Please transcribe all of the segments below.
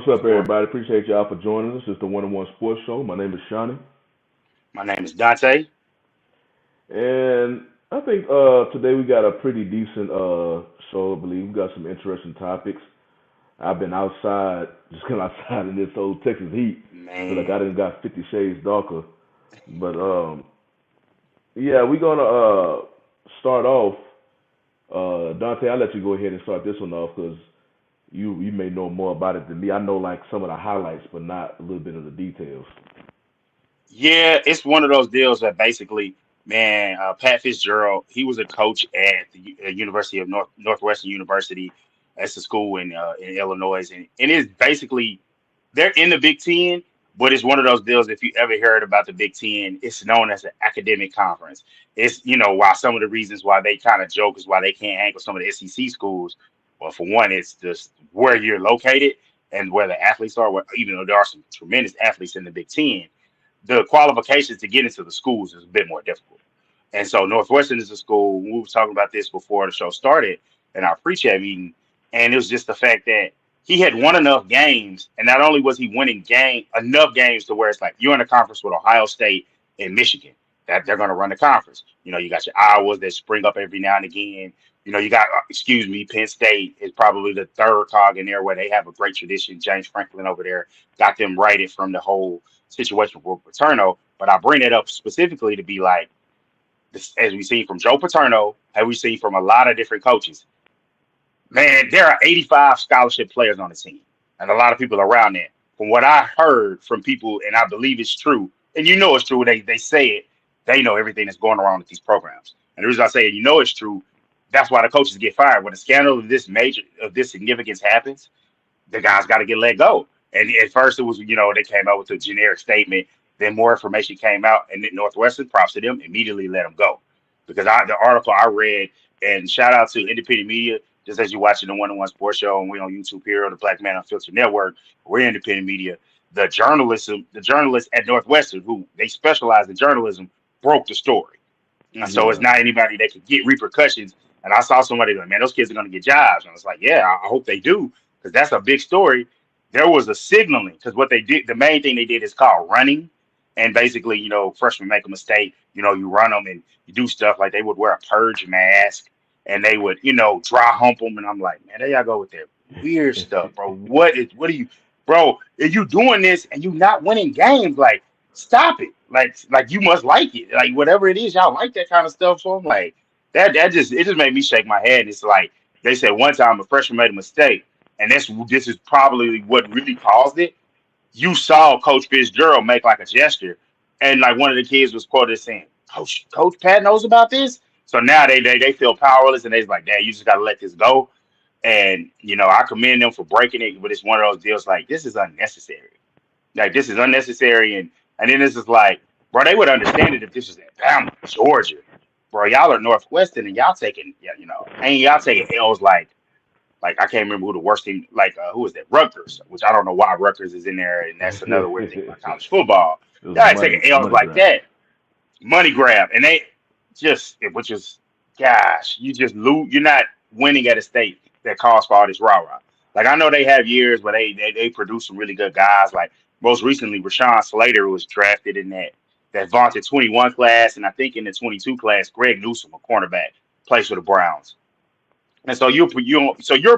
What's up, everybody? Appreciate y'all for joining us. It's the One on One Sports Show. My name is Shawnee, My name is Dante. and I think today we got a pretty decent show. I believe we got some interesting topics. I've been outside, just came outside in this old Texas heat. Feel like I Man, done got 50 shades darker. But yeah, we're gonna start off. Dante, I'll let you go ahead and start this one off because you may know more about it than me. I know like some of the highlights, but not a little bit of the details. yeah, it's one of those deals that basically, man, Pat Fitzgerald, he was a coach at the University of Northwestern University. That's a school in Illinois, and it's basically they're in the Big Ten, but it's one of those deals. If you ever heard about the Big Ten, it's known as an academic conference. It's why some of the reasons why they kind of joke is why they can't hang with some of the SEC schools. Well, for one, it's just where you're located and where the athletes are. Where, even though there are some tremendous athletes in the Big Ten, the qualifications to get into the schools is a bit more difficult. And so Northwestern is a school. We were talking about this before the show started in our pre-chat meeting, and it was just the fact that he had won enough games, and not only was he winning enough games to where it's like you're in a conference with Ohio State and Michigan that they're going to run the conference. You got your Iowas that spring up every now and again. You got excuse me, Penn State is probably the third cog in there where they have a great tradition. James Franklin over there got them righted from the whole situation with Paterno. But I bring it up specifically to be like, this, as we see from Joe Paterno, as we see from a lot of different coaches, man, there are 85 scholarship players on the team, and a lot of people around that. From what I heard from people, and I believe it's true, and it's true, they say it, they know everything that's going around with these programs. And the reason I say it's true, that's why the coaches get fired. When a scandal of this significance happens, the guys got to get let go. And at first it was, they came out with a generic statement. Then more information came out, and then Northwestern, props to them, immediately let them go. Because the article I read, and shout out to independent media, just as you're watching the One on One Sports Show, and we're on YouTube here on the Black Man Unfiltered Network, we're independent media. The journalists at Northwestern, who they specialize in journalism, broke the story. And so it's Yeah, not anybody that could get repercussions. And I saw somebody like, man, those kids are going to get jobs. And I was like, yeah, I hope they do, because that's a big story. There was a signaling, because what they did, the main thing they did is called running. And basically, freshmen make a mistake, you run them and you do stuff like they would wear a purge mask and they would, dry hump them. And I'm like, man, there y'all go with that weird stuff, bro. What are you, bro? If you doing this and you not winning games, like, stop it. Like you must like it. Like whatever it is, y'all like that kind of stuff. So I'm like, it just made me shake my head. It's like they said one time a freshman made a mistake, and this is probably what really caused it. You saw Coach Fitzgerald make like a gesture, and like one of the kids was quoted saying, Coach Pat knows about this. So now they feel powerless, and they're like, Dad, you just gotta let this go. And I commend them for breaking it, but it's one of those deals like this is unnecessary. Like this is unnecessary, and then this is like, bro, they would understand it if this was at Bama, Georgia, bro. Y'all are Northwestern, and y'all taking, yeah, and y'all taking L's like I can't remember who the worst team, like who was that? Rutgers, which I don't know why Rutgers is in there, and that's another weird thing about it college football. was Y'all a ain't taking L's money like grab. that, money grab, and they which is, gosh, you just lose. You're not winning at a state that calls for all this rah rah. Like I know they have years where they produce some really good guys. Like most recently, Rashawn Slater was drafted in that vaunted 21 class, and I think in the 22 class, Greg Newsome, a cornerback, plays for the Browns. And so you're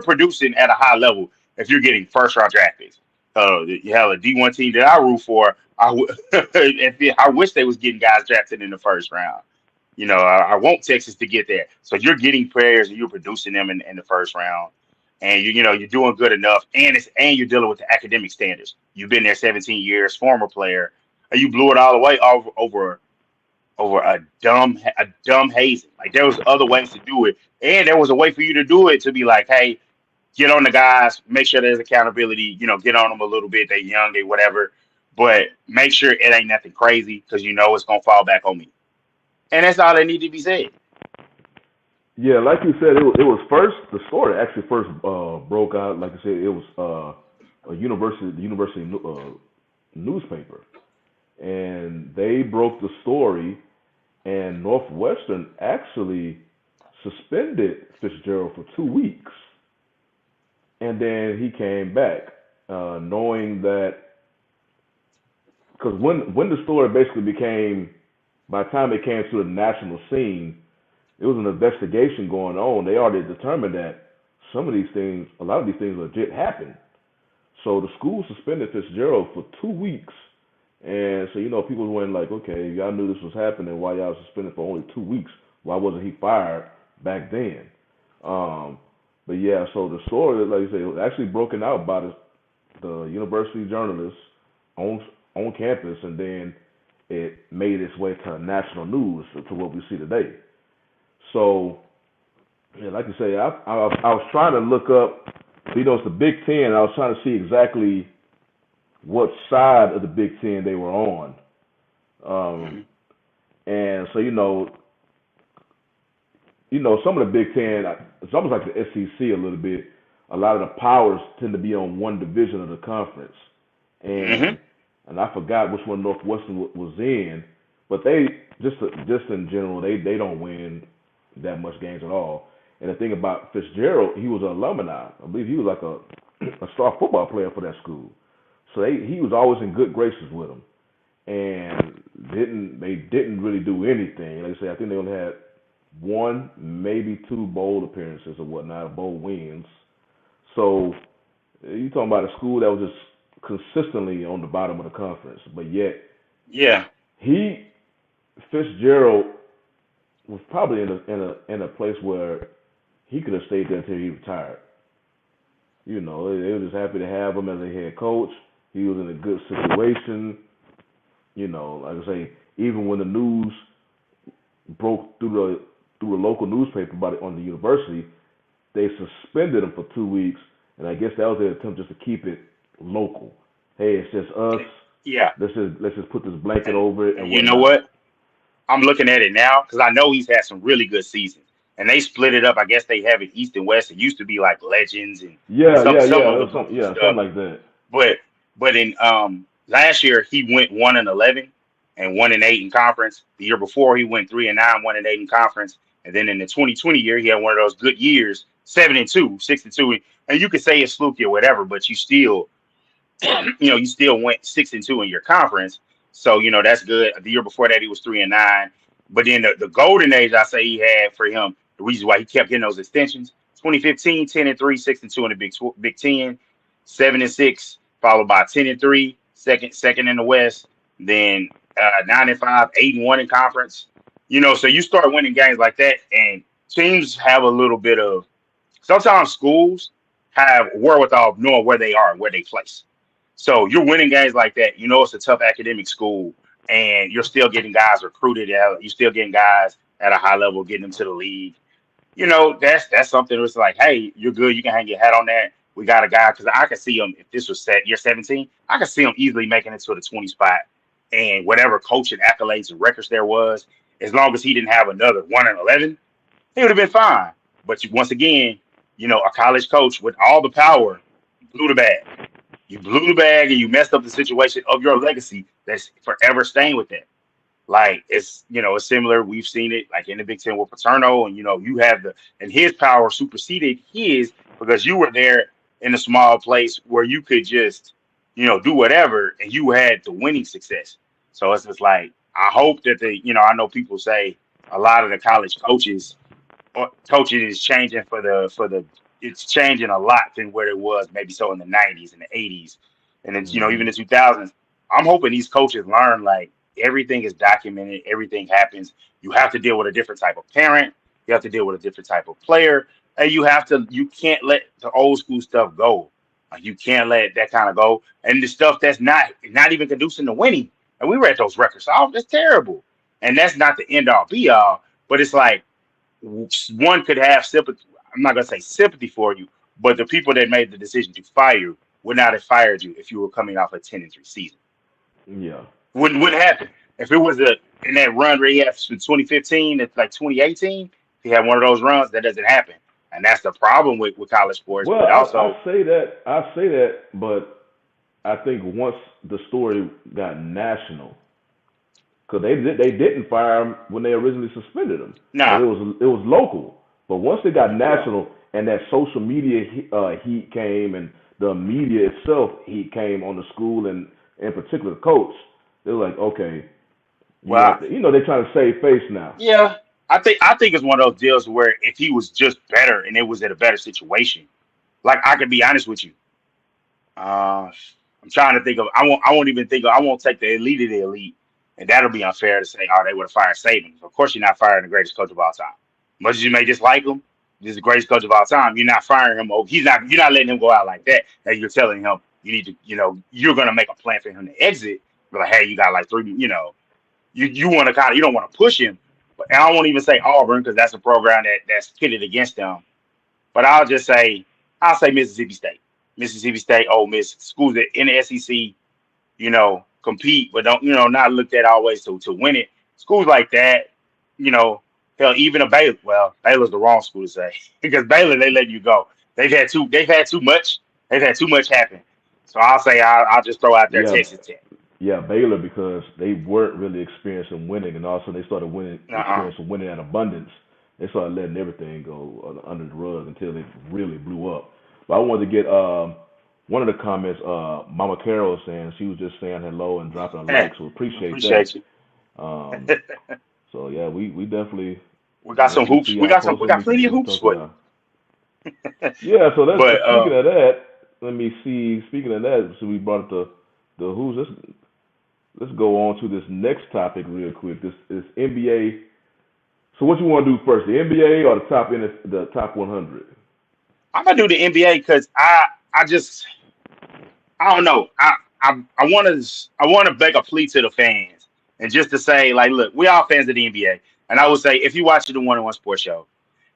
producing at a high level if you're getting first round draft picks. You have a D1 team that I root for. I wish they was getting guys drafted in the first round. I want Texas to get there. So you're getting players and you're producing them in the first round, and you're doing good enough, and you're dealing with the academic standards. You've been there 17 years, former player, and you blew it all away over a dumb hazing. Like there was other ways to do it, and there was a way for you to do it to be like, hey, get on the guys, make sure there's accountability. Get on them a little bit. They young, they whatever, but make sure it ain't nothing crazy because it's gonna fall back on me. And that's all that need to be said. Yeah, like you said, it was first the story actually first broke out. Like I said, it was the university newspaper, and they broke the story, and Northwestern actually suspended Fitzgerald for 2 weeks, and then he came back. knowing that because when the story basically became, by the time it came to the national scene, it was an investigation going on. They already determined that some of these things, a lot of these things, legit happened. So the school suspended Fitzgerald for 2 weeks, and so people went like, okay, y'all knew this was happening. Why y'all suspended for only 2 weeks? Why wasn't he fired back then? Um, but yeah, so the story, like I say, it was actually broken out by the university journalists on on campus, and then it made its way to national news to what we see today. So, yeah, like you say, I was trying to look up. It's the Big Ten. I was trying to see exactly what side of the Big Ten they were on. Um, Mm-hmm. and so some of the Big Ten, it's almost like the SEC a little bit. A lot of the powers tend to be on one division of the conference, Mm-hmm. and I forgot which one Northwestern was in, but they just in general they don't win that much games at all. And the thing about Fitzgerald, he was an alumni. I believe he was like a star football player for that school, so he was always in good graces with them, and they didn't really do anything. Like I say, I think they only had one, maybe two bowl appearances or whatnot, bowl wins. So you talking about a school that was just consistently on the bottom of the conference, but yet Yeah. he Fitzgerald was probably in a place where he could have stayed there until he retired. They were just happy to have him as a head coach. He was in a good situation. Like I say, even when the news broke through the local newspaper about it on the university, they suspended him for 2 weeks, and I guess that was their attempt just to keep it local. Hey, it's just us. Yeah. Let's just put this blanket And over it and and you know whatnot. what? I'm looking at it now because I know he's had some really good seasons. And they split it up. I guess they have it East and West. It used to be like legends and Yeah, some yeah, some yeah. That other was goofy something stuff. like that. But in last year he went 1-11 and 1-8 in conference. The year before he went 3-9, 1-8 in conference. And then in the 2020 year, he had one of those good years, 7-2, 6-2. And you could say it's fluky or whatever, but you still you still went 6-2 in your conference. So, that's good. The year before that, he was 3-9. But then the golden age I say he had for him, the reason why he kept getting those extensions, 2015, 10-3, 6-2 in the Big Ten, 7-6, followed by 10-3, second in the West, then 9-5, 8-1 in conference. So you start winning games like that, and teams have a little bit of sometimes schools have wherewithal of knowing where they are and where they place. So you're winning games like that. It's a tough academic school, and you're still getting guys recruited. You're still getting guys at a high level, getting them to the league. That's something that's like, hey, you're good. You can hang your hat on that. We got a guy because I can see him. If this was set year 17, I can see him easily making it to the 20 spot, and whatever coaching accolades and records there was, as long as he didn't have another 1-11, he would have been fine. But once again, a college coach with all the power blew the bag. You blew the bag and you messed up the situation of your legacy that's forever staying with that. Like it's similar. We've seen it like in the Big Ten with Paterno, and you have and his power superseded his because you were there in a small place where you could just do whatever, and you had the winning success. So it's just like I hope that I know people say a lot of the college coaching is changing for the it's changing a lot than where it was maybe so in the 90s and the 80s and then even Hmm. the 2000s. I'm hoping these coaches learn like everything is documented, everything happens. You have to deal with a different type of parent, you have to deal with a different type of player, and you can't let the old school stuff go. Like you can't let that kind of go, and the stuff that's not even conducing to winning. And we read those records, oh, that's terrible. And that's not the end all be all, but it's like one could have sympathy. I'm not gonna say sympathy for you, but the people that made the decision to fire you would not have fired you if you were coming off a 10-3 season. Yeah. Wouldn't happen if it was in that run where he had from 2015 to like 2018. If he had one of those runs, that doesn't happen, and that's the problem with college sports. Well, But I also, say that but I think once the story got national, because they didn't fire him when they originally suspended him. nah, It was local, but once it got yeah, national and that social media heat came, and the media itself, he came on the school and in particular the coach. They're like, okay, you Well, have to, they're trying to save face now. yeah, I think it's one of those deals where if he was just better and it was at a better situation, like I can be honest with you. Uh, I'm trying to think of. I won't even think of. I won't take the elite of the elite, and that'll be unfair to say. Oh, they would have fired Saban. Of course, you're not firing the greatest coach of all time. Much as you may dislike him, he's the greatest coach of all time. You're not firing him. He's not. You're not letting him go out like that. And you're telling him you need to. You're gonna make a plan for him to exit. Be like, hey, you got like three. You want to you don't want to push him. But and I won't even say Auburn because that's a program that's pitted against them. But I'll say Mississippi State. Mississippi State, Ole Miss, schools that in the SEC, compete, but don't, not looked at always to win it. Schools like that, you know, hell, even a Baylor. Well, Baylor's the wrong school to say because Baylor they let you go. They've had too much. They've had too much happen. So I'll say I'll just throw out there Yeah, Texas Tech. yeah, Baylor because they weren't really experiencing winning, and also they started Uh-uh. experiencing winning at abundance. They started letting everything go under the rug until it really blew up. But I wanted to get one of the comments. Mama Carol was saying she was just saying hello and dropping a like, so appreciate that. Appreciate you. Um, so yeah, we definitely We got once some we hoops. see We y'all got some. We posting, got plenty of we can hoops talk to for you. y'all. Yeah, so that's But speaking of that. Let me see. Speaking of that, so we brought up the who's. Let's go on to this next topic real quick. This is NBA. So what you want to do first, the NBA or the top 100? I'm gonna do the NBA because I don't know. I want to make a plea to the fans and just to say like, look, we all fans of the NBA, and I would say if you watch the one-on-one sports show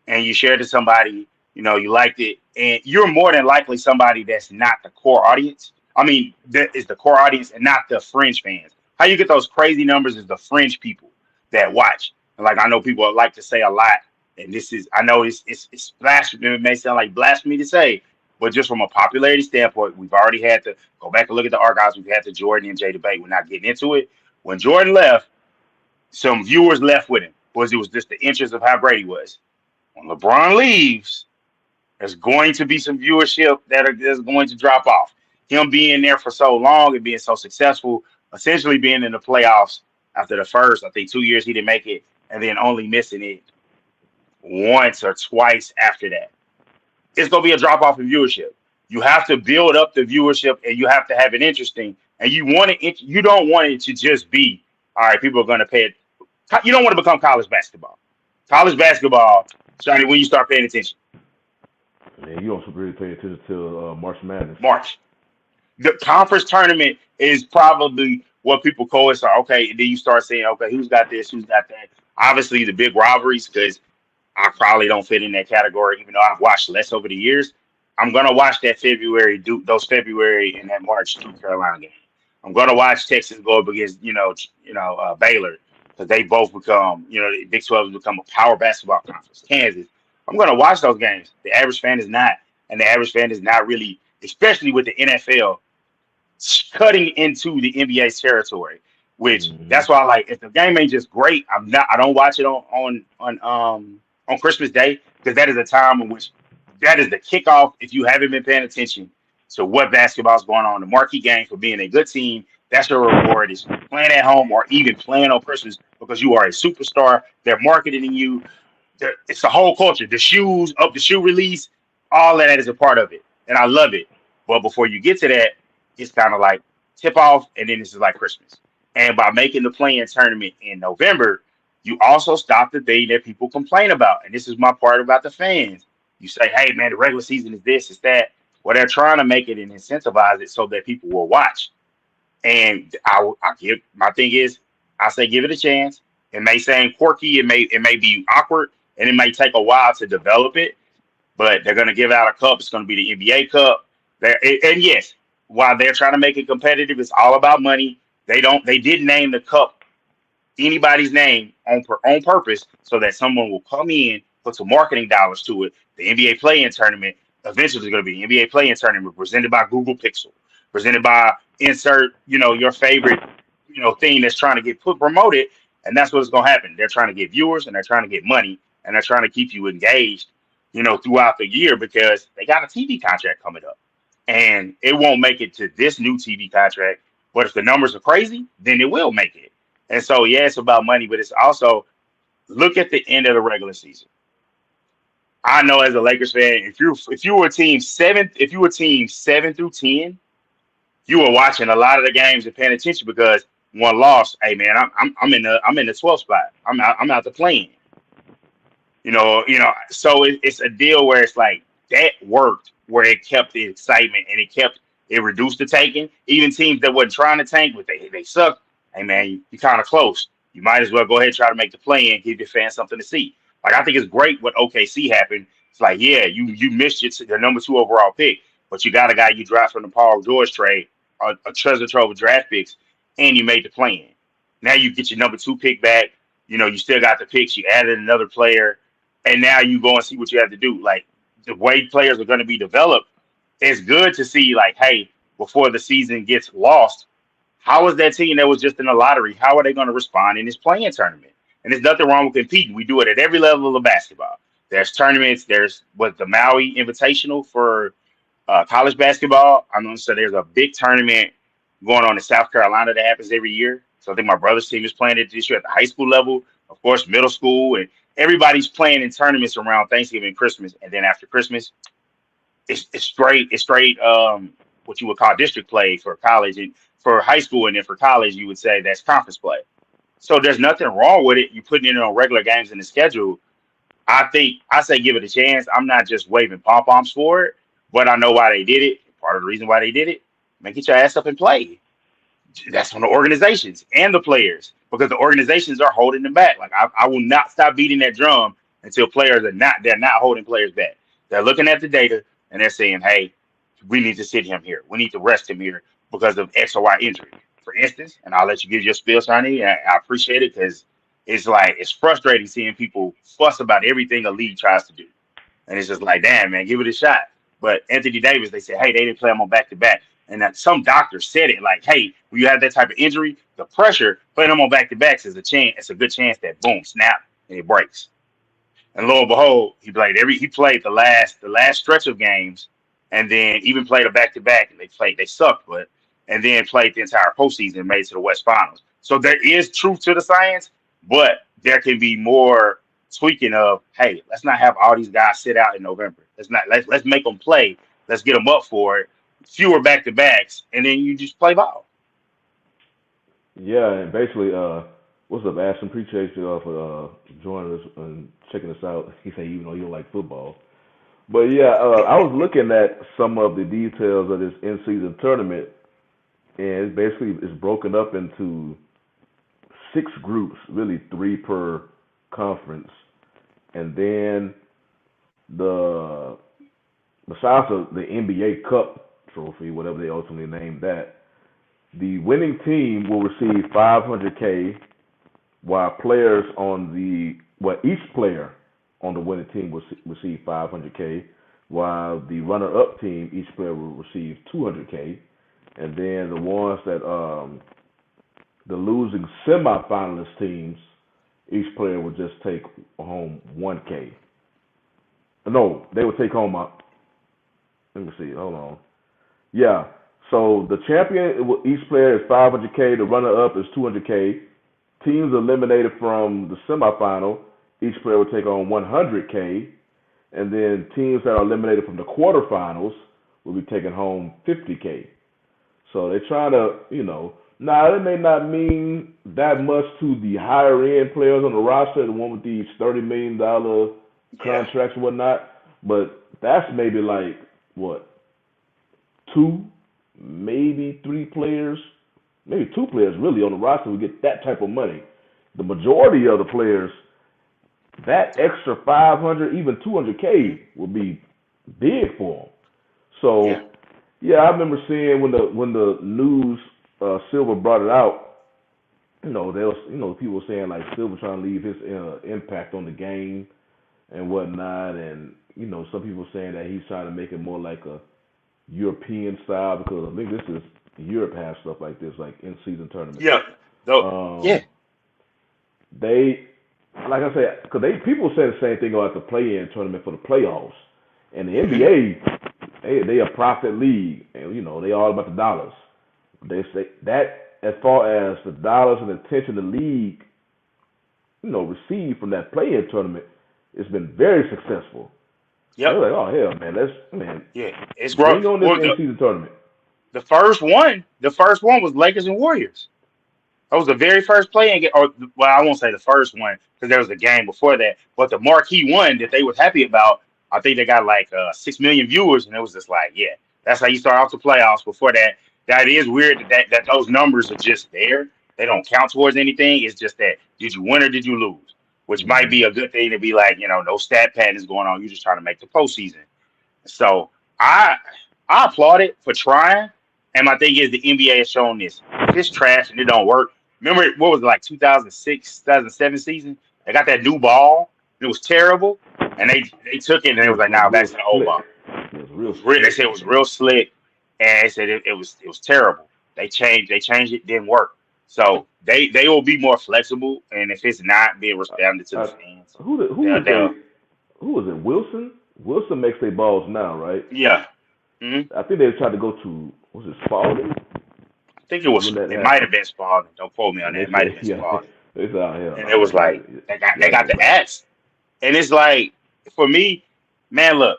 and you share it to somebody, you liked it, and you're more than likely somebody that's not the core audience. I mean, that is the core audience and not the fringe fans. How you get those crazy numbers is the fringe people that watch. And like I know people like to say a lot, and I know it's blasphemy. It may sound like blasphemy to say, but just from a popularity standpoint, we've already had to go back and look at the archives. We've had the Jordan and Jay debate. We're not getting into it. When Jordan left, some viewers left with him because it was just the interest of how great he was. When LeBron leaves, there's going to be some viewership that's going to drop off. Him being there for so long and being so successful, essentially being in the playoffs after the first, I think 2 years he didn't make it, and then only missing it once or twice after that. It's going to be a drop off in viewership. You have to build up the viewership and you have to have it interesting. And you don't want it to just be, all right, people are going to pay it. You don't want to become college basketball. College basketball, Johnny, when you start paying attention. Man, you don't really pay attention to March Madness. March. The conference tournament is probably what people call it. So, okay, and then you start saying, okay, who's got this, who's got that. Obviously, the big rivalries, because I probably don't fit in that category, even though I've watched less over the years. I'm gonna watch those February and that March Duke Carolina game. I'm gonna watch Texas go up against Baylor because they both become the Big 12 has become a power basketball conference. Kansas. I'm gonna watch those games. The average fan is not, and the average fan is not really, especially with the NFL cutting into the NBA's territory. Which Hmm. that's why, like, if the game ain't just great, I don't watch it on Christmas Day because that is a time in which that is the kickoff. If you haven't been paying attention to what basketball's going on, the marquee game for being a good team, that's your reward is playing at home or even playing on Christmas because you are a superstar. They're marketing you. It's the whole culture. The shoes, up the shoe release, all of that is a part of it, and I love it. But before you get to that, it's kind of like tip off, and then this is like Christmas. And by making the play-in tournament in November, you also stop the thing that people complain about. And this is my part about the fans. You say, hey, man, the regular season is this, it's that. Well, they're trying to make it and incentivize it so that people will watch. And I give my thing is, I say give it a chance. It may seem quirky, it may be awkward, and it may take a while to develop it. But they're going to give out a cup. It's going to be the NBA Cup. And yes, while they're trying to make it competitive, it's all about money. They did name the cup anybody's name on purpose so that someone will come in, put some marketing dollars to it. The NBA play-in tournament eventually is going to be the NBA play-in tournament presented by Google Pixel, presented by insert your favorite thing that's trying to get promoted, and that's what's going to happen. They're trying to get viewers and they're trying to get money and they're trying to keep you engaged throughout the year because they got a TV contract coming up. and it won't make it to this new TV contract. But if the numbers are crazy, then it will make it. And so, yeah, it's about money, but it's also look at the end of the regular season. I know as a Lakers fan, if you were team seven, if you were team 7 through 10, you were watching a lot of the games and paying attention because one loss. Hey man, I'm in the 12th spot. I'm out the playing. So it's a deal where it's like that worked, where it kept the excitement and it reduced the tanking. Even teams that wasn't trying to tank, but they suck. Hey man, you kind of close. You might as well go ahead and try to make the play and give your fans something to see. Like I think it's great what OKC happened. It's like yeah, you missed your number 2 overall pick, but you got a guy you draft from the Paul George trade, a treasure trove of draft picks, and you made the play in. Now you get your number 2 pick back. You still got the picks. You added another player and now you go and see what you have to do. Like the way players are going to be developed, it's good to see. Like, hey, before the season gets lost, how is that team that was just in the lottery? How are they going to respond in this playing tournament? And there's nothing wrong with competing. We do it at every level of basketball. There's tournaments. There's what the Maui Invitational for college basketball. I know so there's a big tournament going on in South Carolina that happens every year. So I think my brother's team is playing it this year at the high school level, of course, middle school, and everybody's playing in tournaments around Thanksgiving and Christmas. And then after Christmas, it's straight what you would call district play for college and for high school, and then for college you would say that's conference play. So there's nothing wrong with it. You putting it on regular games in the schedule. I say give it a chance. I'm not just waving pom poms for it, but I know why they did it. Part of the reason why they did it, man, get your ass up and play. That's on the organizations and the players because the organizations are holding them back. Like I will not stop beating that drum until players are not. They're not holding players back. They're looking at the data and they're saying, "Hey, we need to sit him here. We need to rest him here because of X or Y injury." For instance, and I'll let you give your spiel, Sonny. I appreciate it because it's like it's frustrating seeing people fuss about everything a league tries to do, and it's just like, damn, man, give it a shot. But Anthony Davis, they said, hey, they didn't play him on back to back. And that some doctor said it like, hey, when you have that type of injury, the pressure playing them on back to backs is a chance. It's a good chance that boom, snap, and it breaks. And lo and behold, he played the last stretch of games, and then even played a back to back, and they sucked, but and then played the entire postseason and made it to the West Finals. So there is truth to the science, but there can be more tweaking of hey, let's not have all these guys sit out in November. Let's make them play. Let's get them up for it. Fewer back to backs, and then you just play ball. Yeah, and basically, what's up, Ashton? Appreciate you for joining us and checking us out. He said even though you don't like football, but yeah, I was looking at some of the details of this in-season tournament, and it's broken up into 6 groups, really 3 per conference, and then the besides the NBA Cup trophy, whatever they ultimately named that, the winning team will receive 500K, while players on the well, each player on the winning team will receive 500K, while the runner-up team, each player will receive 200K, and then the ones that the losing semifinalist teams, each player would just take home 1K. No, they would take home. Let me see. Hold on. Yeah. So the champion, each player is 500K. The runner-up is 200K. Teams eliminated from the semifinal, each player will take on 100K, and then teams that are eliminated from the quarterfinals will be taking home 50K. So they're trying to, now it may not mean that much to the higher end players on the roster, the one with these $30 million Yeah, contracts and whatnot, but that's maybe like what, two, maybe 3 players, maybe 2 players really on the roster who get that type of money. The majority of the players, that extra 500, even 200K will be big for them. yeah, So yeah, I remember seeing when the news Silver brought it out. There was people were saying like Silver trying to leave his impact on the game and whatnot, and some people saying that he's trying to make it more like a European style because I think this is Europe has stuff like this, like in season tournaments. yeah. Though, yeah, Um, they, like I said, because people say the same thing about the play-in tournament for the playoffs, and the hmm NBA. they a profit league, and they all about the dollars. They say that as far as the dollars and attention the league, received from that play-in tournament, it's been very successful. They're Yep. like, oh hell, man, Yeah. It's bring growth. on this Well, in-season tournament. the first one was Lakers and Warriors. That was the very first play-in game, or well, I won't say the first one because there was a game before that. But the marquee one that they was happy about, I think they got like 6 million viewers, and it was just like, yeah, that's how you start off the playoffs. Before that, that is weird that those numbers are just there. They don't count towards anything. It's just that did you win or did you lose, which might Hmm. be a good thing to be like, no stat pattern is going on. You're just trying to make the postseason. So I I applaud it for trying. And my thing is the NBA has shown this. If it's trash and it don't work, remember what was it like 2006, 2007 season? They got that new ball. It was terrible, and they took it and It it was was like, it was now back real to the old slick. ball. It was It real was real. They slick. said it was real slick, and they said it was terrible. They changed it, didn't work. So they will be more flexible, and if it's not being responded to the I, fans, who they'll was they? they'll Who was it? Wilson. Wilson makes their balls now, right? yeah. Mhm. I think they tried to go to was it Spalding I think it was. when that It might happened, have been Spalding. Don't quote me on and that. they It might have said, been yeah, Spalding, they said, oh hell and it no, was man, like they y'all got gotta go the back. axe, and it's like for me, man. Look,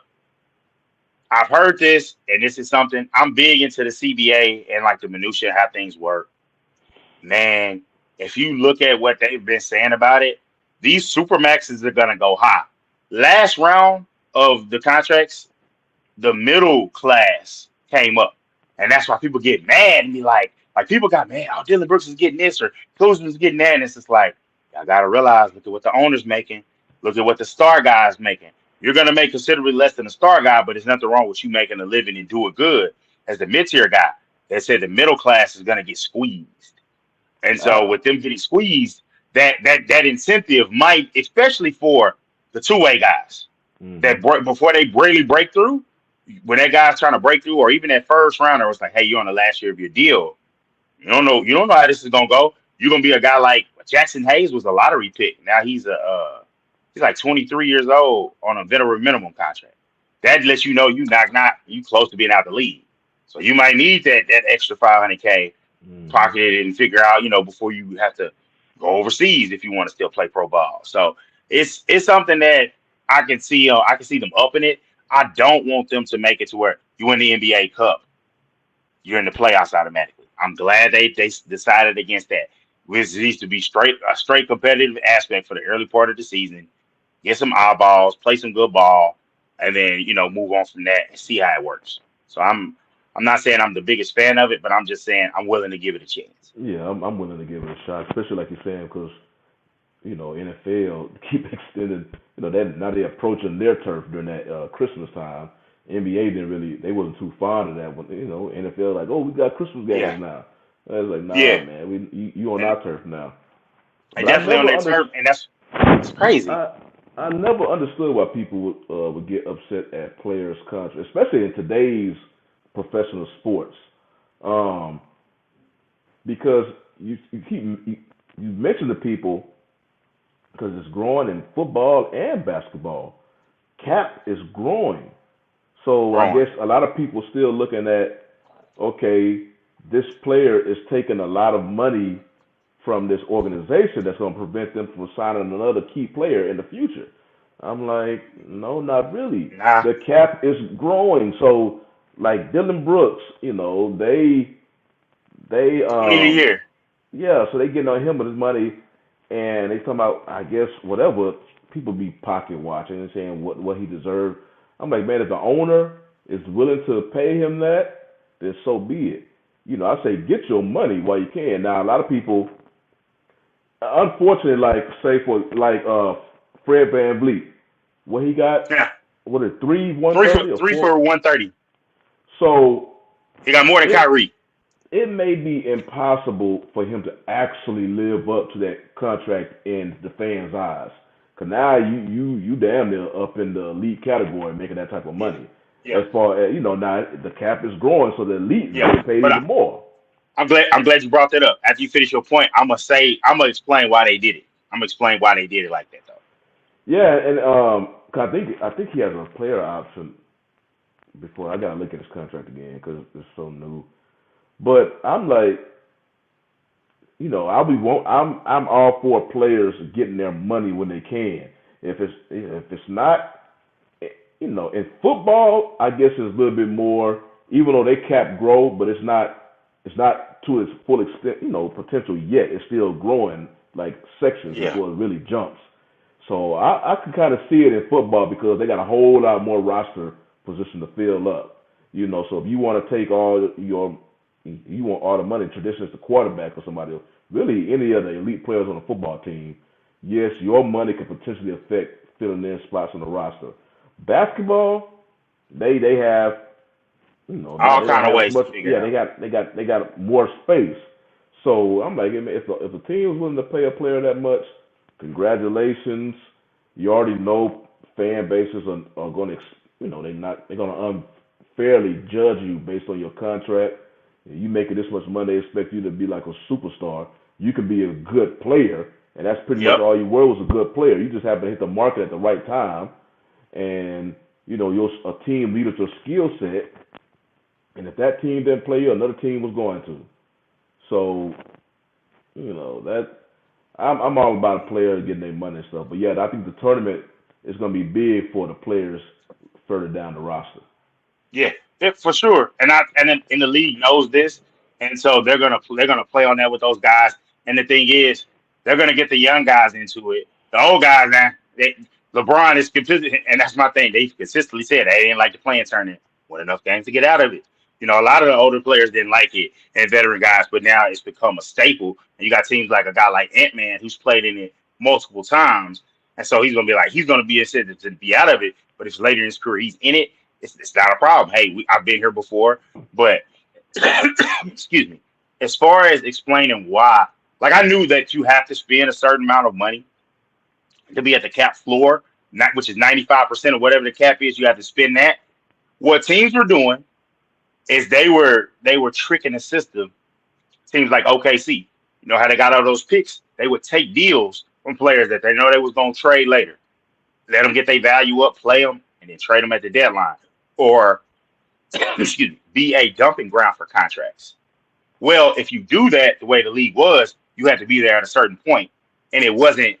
I've heard this, and this is something I'm big into the CBA and like the minutia of how things work. Man, if you look at what they've been saying about it, these supermaxes are gonna go high. Last round of the contracts, the middle class came up, and that's why people get mad and be like people got mad. Oh, Dylan Brooks is getting this or Kuzma's getting that, and it's just like y'all gotta realize. Look at what the owner's making. Look at what the star guy's making. You're gonna make considerably less than a star guy, but there's nothing wrong with you making a living and do it good as the mid tier guy. They said the middle class is gonna get squeezed, and so I, with them getting squeezed, that incentive might, especially for the two-way guys mm-hmm. that before they really break through, when that guy's trying to break through, or even that first rounder was like, hey, you're on the last year of your deal. You don't know how this is gonna go. You're gonna be a guy like Jackson Hayes was a lottery pick. Now he's like 23 years old on a veteran minimum contract. That lets you know you close to being out the league. So you might need that extra 500K Mm-hmm. pocketed and figure out, before you have to go overseas if you want to still play pro ball. So it's something that I can see them upping it. I don't want them to make it to where you win the NBA Cup, you're in the playoffs automatically. I'm glad they decided against that. Which needs to be a straight competitive aspect for the early part of the season. Get some eyeballs, play some good ball, and then move on from that and see how it works. So I'm not saying I'm the biggest fan of it, but I'm just saying I'm willing to give it a chance. Yeah, I'm willing to give it a shot, especially like you're saying, because NFL keep extending. That now they're approaching their turf during that Christmas time. NBA they wasn't too fond of that. When NFL like, oh, we got Christmas Yeah, games now. I was like, nah, yeah, man, you on and, our turf now. and But I definitely on never that under turf, and that's crazy. I I never understood why people would get upset at players' contracts, especially in today's professional sports. Um, because you mention the people because it's growing in football and basketball. Cap is growing, so I Growing. guess a lot of people still looking at, okay, this player is taking a lot of money from this organization that's going to prevent them from signing another key player in the future. I'm like, no, not really. Nah, The cap is growing, so like Dylan Brooks, they 20 a year. yeah, so they getting on him with his money, and they talking about, I guess, whatever. People be pocket watching and saying what he deserved. I'm like, man, if the owner is willing to pay him that, then so be it. I say get your money while you can. Now, a lot of people, unfortunately, like say for like Fred Van Vliet, what he got, Yeah, what it three one three for thirty or three four. for 130. So He got more than it Kyrie. it may be impossible for him to actually live up to that contract in the fans' eyes. Cause now you damn near up in the elite category making that type of Yeah, money. yeah, As far as now the cap is growing, so the elite is yeah. getting paid But even more. I'm glad you brought that up. After you finish your point, I'm gonna explain why they did it. I'm gonna explain why they did it like that though. Yeah, and 'cause I think he has a player option. before I gotta look at his contract again because it's so new. But I'm like, I'm all for players getting their money when they can. If it's not, in football, I guess it's a little bit more. Even though they cap grow, but it's not to its full extent, potential yet. It's still growing like sections Yeah. before it really jumps. So I can kind of see it in football because they got a whole lot more roster position to fill up. So if you want to take you want all the money, traditionally it's the quarterback or somebody else, really any of the elite players on a football team, yes, your money could potentially affect filling in spots on the roster. Basketball, they have All they don't kind of have as ways to much. figure it Yeah, out. they got more space. So I'm like, if a team is willing to pay a player that much, congratulations. You already know fan bases are going to, they're going to unfairly judge you based on your contract. You making this much money, they expect you to be like a superstar. You can be a good player, and that's pretty much Yep. all you were was a good player. You just happen to hit the market at the right time, and you're a team leader to a skill set. And if that team didn't play you, another team was going to. So that I'm all about players getting their money and stuff. But yeah, I think the tournament is going to be big for the players further down the roster. Yeah, for sure. And the league knows this, and so they're gonna play on that with those guys. And the thing is, they're gonna get the young guys into it. The old guys, man, LeBron is consistent, and that's my thing. They consistently said they didn't like the playing tournament. Won enough games to get out of it. A lot of the older players didn't like it, and veteran guys, but now it's become a staple. And you got teams like a guy like Ant Man who's played in it multiple times, and so he's gonna be incented to be out of it. But if later in his career he's in it, it's not a problem. Hey, I've been here before, but excuse me. As far as explaining why, like I knew that you have to spend a certain amount of money to be at the cap floor, not which is 95% of whatever the cap is. You have to spend that. What teams were doing is they were tricking the system. Teams like OKC, how they got all those picks. They would take deals from players that they know they was gonna trade later, let them get their value up, play them, and then trade them at the deadline. Or excuse me, be a dumping ground for contracts. Well, if you do that the way the league was, you had to be there at a certain point, and it wasn't.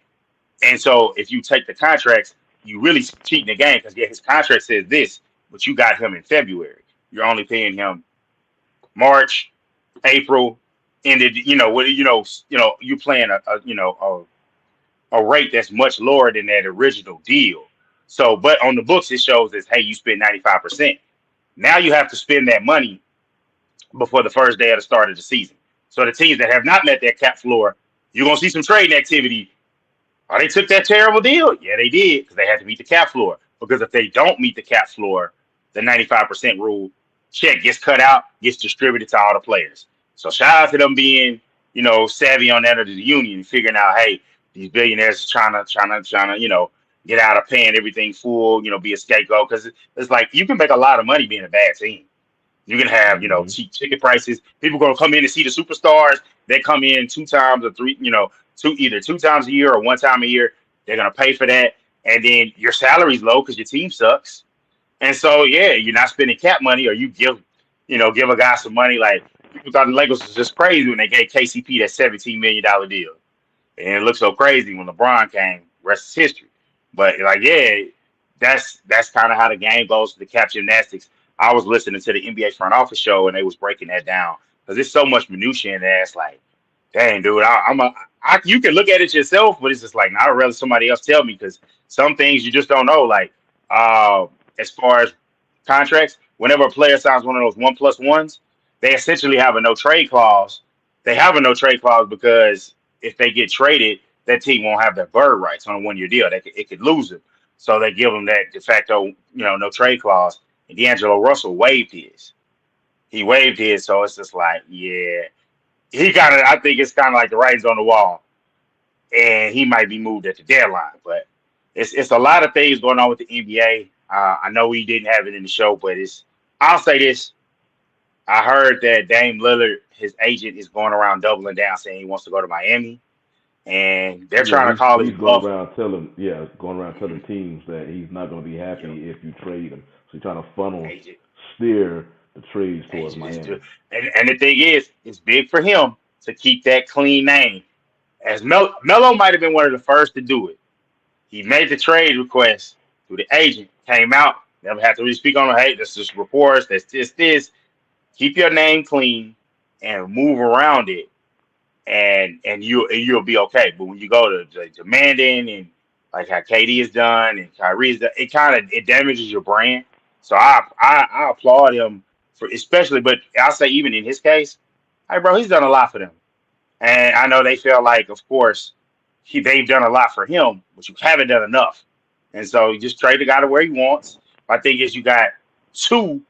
And so, if you take the contracts, you really cheating the game because yeah, his contract says this, but you got him in February. You're only paying him March, April, and it, you're playing a rate that's much lower than that original deal. So, but on the books, it shows as hey, you spent 95%. Now you have to spend that money before the first day of the start of the season. So the teams that have not met that cap floor, you're gonna see some trading activity. Oh, they took that terrible deal. Yeah, they did because they had to meet the cap floor. Because if they don't meet the cap floor, the 95% rule check gets cut out, gets distributed to all the players. So shout out to them being, savvy on that of the union, figuring out, hey, these billionaires trying to, get out of paying everything full, be a scapegoat. Because it's like you can make a lot of money being a bad team. You can have, Hmm. cheap ticket prices. People gonna come in to see the superstars. They come in two times or three, either two times a year or one time a year. They're gonna pay for that, and then your salary's low because your team sucks. And so, yeah, you're not spending cap money, or you give a guy some money. Like people thought the Lakers was just crazy when they gave KCP that $17 million deal, and it looked so crazy when LeBron came. Rest is history. But like, yeah, that's kind of how the game goes to the cap gymnastics. I was listening to the NBA front office show and they was breaking that down because there's so much minutia in there. It's like, dang, dude, you can look at it yourself, but it's just like, I'd rather somebody else tell me because some things you just don't know. Like, as far as contracts, whenever a player signs one of those 1+1s, they essentially have a no trade clause. They have a no trade clause because if they get traded, that team won't have their bird rights on a 1 year deal. It could lose it. So they give them that de facto, no trade clause. And D'Angelo Russell waived his. He waived his, so it's just like, yeah, he kind of. I think it's kind of like the writing's on the wall, and he might be moved at the deadline. But it's a lot of things going on with the NBA. I know we didn't have it in the show, but it's. I'll say this: I heard that Dame Lillard, his agent, is going around doubling down, saying he wants to go to Miami, and they're Yeah, trying to call his he's going bluff. around telling going around telling teams that he's not going to be Yep, happy if you trade him. So he's trying to funnel agent. steer the trades And, towards Miami. and the thing is, it's big for him to keep that clean name. As Melo might have been one of the first to do it. He made the trade request through the agent, came out, never had to really speak on it. Hey, this is reports, that's this. Keep your name clean and move around it, and you'll be okay. But when you go to demanding and like how KD has done and Kyrie's done, it damages your brand. So I applaud him for especially, but I'll say even in his case, hey bro, he's done a lot for them. And I know they feel like, of course, they've done a lot for him, but you haven't done enough. And so you just trade the guy to where he wants. My thing is, two,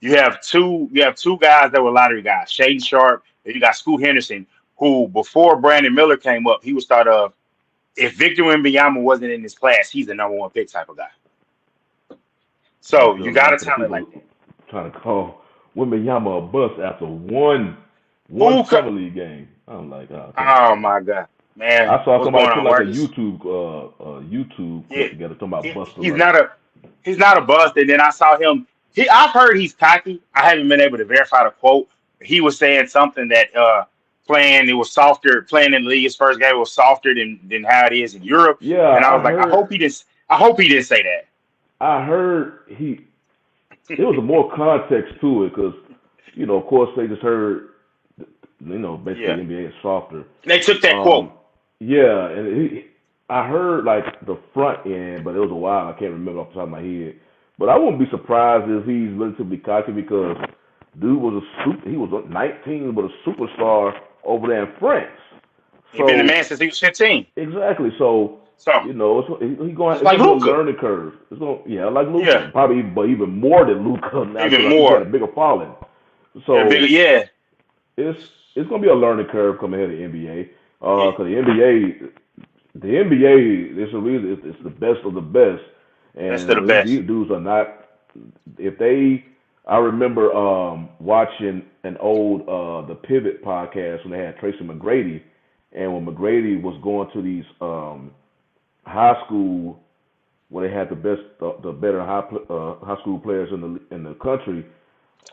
you have two guys that were lottery guys, Shaden Sharp, and you got Scoot Henderson, who before Brandon Miller came up, he was thought of if Victor Wembanyama wasn't in this class, he's the number one pick type of guy. I'm So you still got a laughing at talent like people that. trying to call Wembanyama a bust after one Who? summer league game. I'm like, oh, come on, Oh man. my God, man, I saw what's somebody going put on, like a Marcus? YouTube Yeah, clip together talking about bust he's alert. not a bust. And then I saw him. I've heard he's cocky. I haven't been able to verify the quote. He was saying something that playing in the league his first game was softer than how it is in Europe. Yeah, And I was like, I hope he didn't say that. I heard there was a more context to it because, of course they just heard, basically Yeah, NBA is softer. they took that quote. Um, yeah, and I heard like the front end, but it was a while. I can't remember off the top of my head. But I wouldn't be surprised if he's relatively cocky because dude was he was 19, but a superstar over there in France. He's been the So man since he was 15. exactly, so So it's just like gonna be a Luca. learning curve. Yeah, like Yeah, Luca, probably even more than Luca now even because I think he had more. a bigger following. Yeah, bigger. So Yeah, it's it's gonna be a learning curve coming ahead of the NBA. yeah. Because the NBA, there's a reason it's the best of the best, Best and of the best. these dudes are not. If they, I remember watching an old the Pivot podcast when they had Tracy McGrady, and when McGrady was going to these high school where they had the better high school players in the country.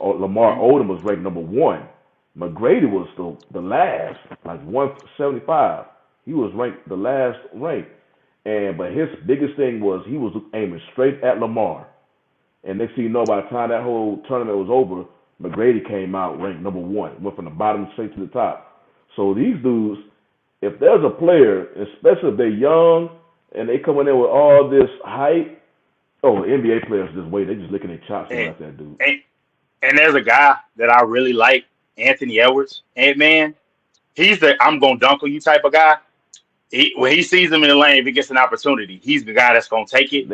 Lamar Hmm. Odom was ranked number one. McGrady was the last, like 175. He was ranked the last ranked, but his biggest thing was he was aiming straight at Lamar. And next thing you know, by the time that whole tournament was over, McGrady came out ranked number one, went from the bottom straight to the top. So these dudes, if there's a player, especially if they're young and they come in there with all this hype, oh, NBA players just wait, they just licking their chops going And, after that dude. and and there's a guy that I really like, Anthony Edwards. And man, he's the I'm gonna dunk on you type of guy. When he sees him in the lane, if he gets an opportunity, he's the guy that's gonna take it.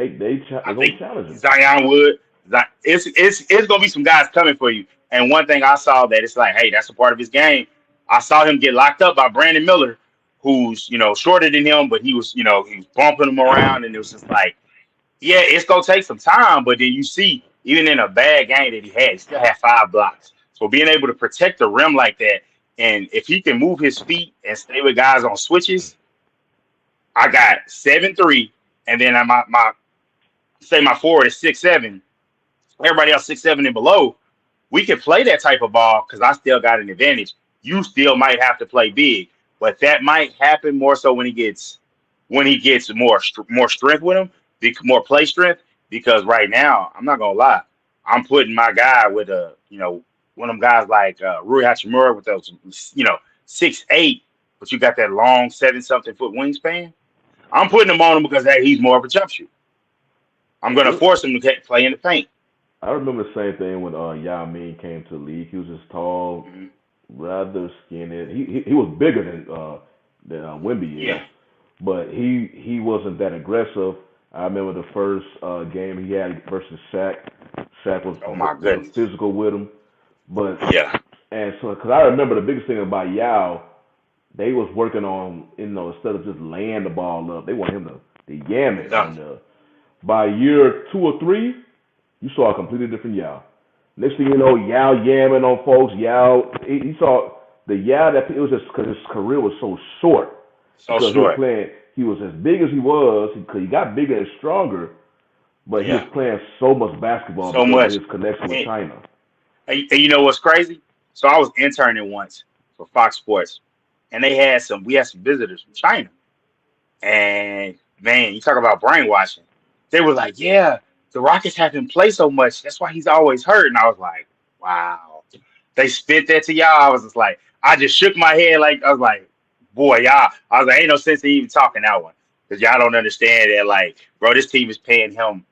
I They're gonna think challenge him. Zion Wood. It's gonna be some guys coming for you. And one thing I saw that it's like, hey, that's a part of his game. I saw him get locked up by Brandon Miller, who's shorter than him, but he was bumping him around, and it was just like, yeah, it's gonna take some time. But then you see, even in a bad game that he still had 5 blocks. So being able to protect the rim like that, and if he can move his feet and stay with guys on switches, I got 7'3", and then my forward is 6'7". Everybody else 6'7" and below. We can play that type of ball because I still got an advantage. You still might have to play big, but that might happen more so when he gets more strength with him, more play strength. Because right now, I'm not gonna lie, I'm putting my guy with one of them guys like Rui Hachimura with those 6'8", but you got that long 7-something foot wingspan. I'm putting him on him because hey, he's more of a jump shooter. I'm gonna It, force him to play in the paint. I remember the same thing when Yao Ming came to the league. He was just tall, Mm-hmm. rather skinny. He was bigger than Wemby is, Yeah. but he wasn't that aggressive. I remember the first game he had versus Shaq. Shaq was Oh my real goodness. physical with him, but Yeah. and so because I remember the biggest thing about Yao, they was working on instead of just laying the ball up, they want him to yam it, No. and by year 2 or 3, you saw a completely different Yao. Next thing you know, Yao yamming on folks. Yao, he saw the Yao that it was just because his career was so short. So Because he was short. playing, he was as big as he was. Because he got bigger and stronger, but he was Yeah, playing so much basketball so because of much. his connection with And, China. and you know what's crazy? So I was interning once for Fox Sports, and we had some visitors from China. And man, you talk about brainwashing. They were like, "Yeah, the Rockets have him play so much. That's why he's always hurt." And I was like, "Wow." They spit that to y'all. I was just like, I just shook my head like I was like, "Boy, y'all." I was like, "Ain't no sense in even talking that one because y'all don't understand that." Like, bro, this team is paying him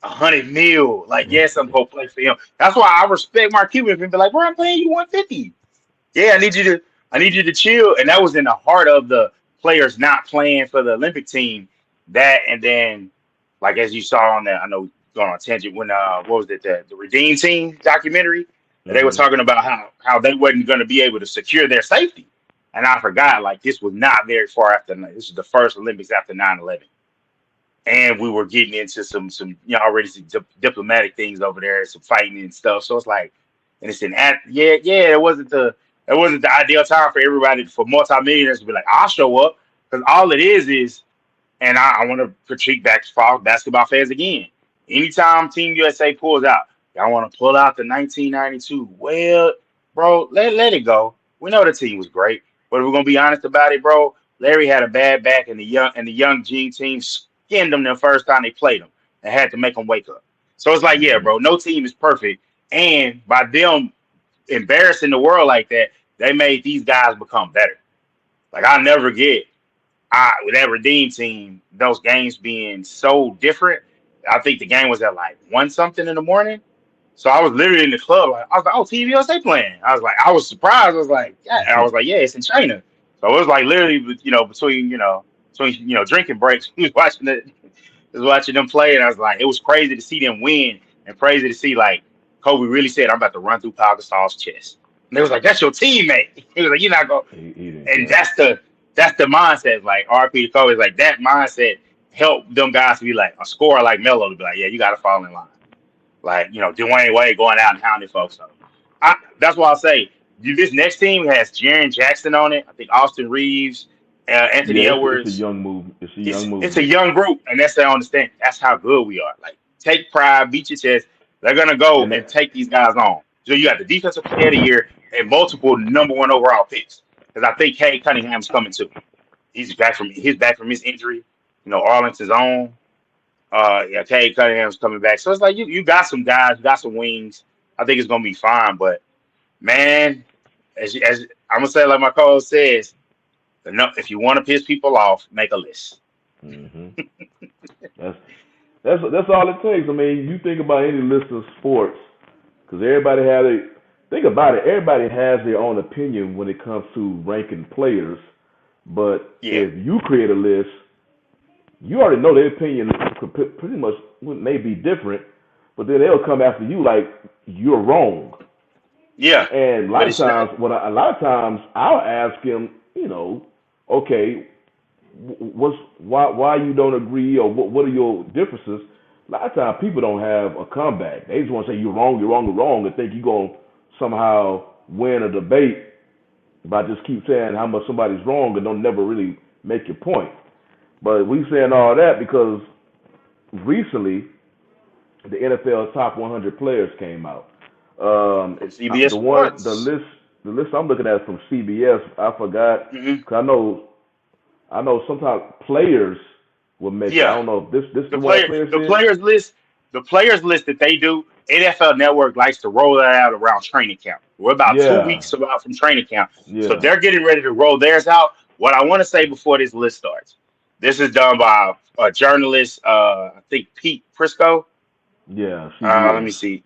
100 mil. Like, yes, I'm gonna play for him. That's why I respect Mark Cuban and be like, "Bro, I'm paying you 150. Yeah, I need you to chill." And that was in the heart of the players not playing for the Olympic team. That and then like as you saw on that, I know going on a tangent when what was it, the Redeem Team documentary? And they were Hmm. talking about how they wasn't gonna be able to secure their safety. And I forgot like this was not very far after this is the first Olympics after 9/11, and we were getting into some already some diplomatic things over there, some fighting and stuff. So it's like, and it's an yeah, it wasn't the ideal time for everybody for multimillionaires to be like, I'll show up because all it is, and I want to critique basketball fans again. Anytime Team USA pulls out, y'all want to pull out the 1992. Well, bro, let it go. We know the team was great, but if we're gonna be honest about it, bro. Larry had a bad back, and the young Gene team skinned them the first time they played them and had to make them wake up. So it's like, yeah, Hmm. bro, no team is perfect, and by them embarrassing the world like that, they made these guys become better. Like I'll never get with that Redeem team, those games being so different. I think the game was at like one something in the morning. So I was literally in the club. Like, I was like, "Oh, TVSA playing." I was surprised. I was like, "Yeah," and I was like, "Yeah, it's in China." So it was like literally, between drinking breaks, we was watching it, was watching them play, and I was like, it was crazy to see them win, and crazy to see like Kobe really said, "I'm about to run through Pau Gasol's chest." And they was like, "That's your teammate." He was like, "You're not going." He didn't And care. that's the mindset. Like RP to Kobe is like that mindset helped them guys to be like a scorer like Melo to be like, yeah, you got to fall in line. Like Dwayne Wade going out and hounding folks. So that's why I say this next team has Jaren Jackson on it. I think Austin Reeves, Yeah, Anthony it's a Edwards. young move. It's a young It's a movement. young group, and that's they understand. That's how good we are. Like take pride, beat your chest. They're gonna go And and that, take these guys on. So you got the defensive player of the year and multiple number 1 overall picks. Because I think Cade Cunningham's coming too. He's back from his injury. Arlington's own. Yeah, Cade Cunningham's coming back. So it's like you got some guys, you got some wings. I think it's gonna be fine. But man, as I'm gonna say, like my co-host says, if you want to piss people off, make a list. hmm that's that's all it takes. I mean, you think about any list of sports, because everybody has a think about it. Everybody has their own opinion when it comes to ranking players. But Yeah, if you create a list, you already know their opinion could pretty much may be different, but then they'll come after you like you're wrong. yeah, And but it's not. a lot of times I'll ask him, okay, what's why you don't agree or what are your differences? A lot of times people don't have a comeback. They just want to say you're wrong, you're wrong, you're wrong, and think you're gonna somehow win a debate by just keep saying how much somebody's wrong and don't never really make your point. But we saying all that because recently the NFL top 100 players came out. From CBS Sports. The list I'm looking at is from CBS. I forgot Hmm. because I know sometimes players will make it. I Yeah, don't know if this the one players the did. players list that they do. NFL Network likes to roll that out around training camp. We're about two Yeah, weeks out from training camp, so yeah, they're getting ready to roll theirs out. What I want to say before this list starts, this is done by a journalist, I think Pete Prisco. yeah. Let CBS. me see,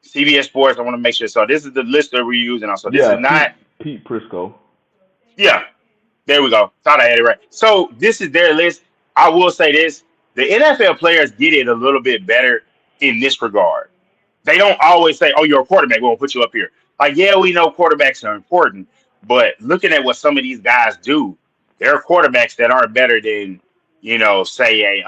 CBS Sports. I want to make sure. So this is the list that we're using. Also, this Yeah, is not. Pete Prisco. Yeah, there we go. Thought I had it right. So this is their list. I will say this: the NFL players get it a little bit better in this regard. They don't always say, "Oh, you're a quarterback. We'll put you up here." Like, yeah, we know quarterbacks are important, but looking at what some of these guys do, there are quarterbacks that aren't better than, say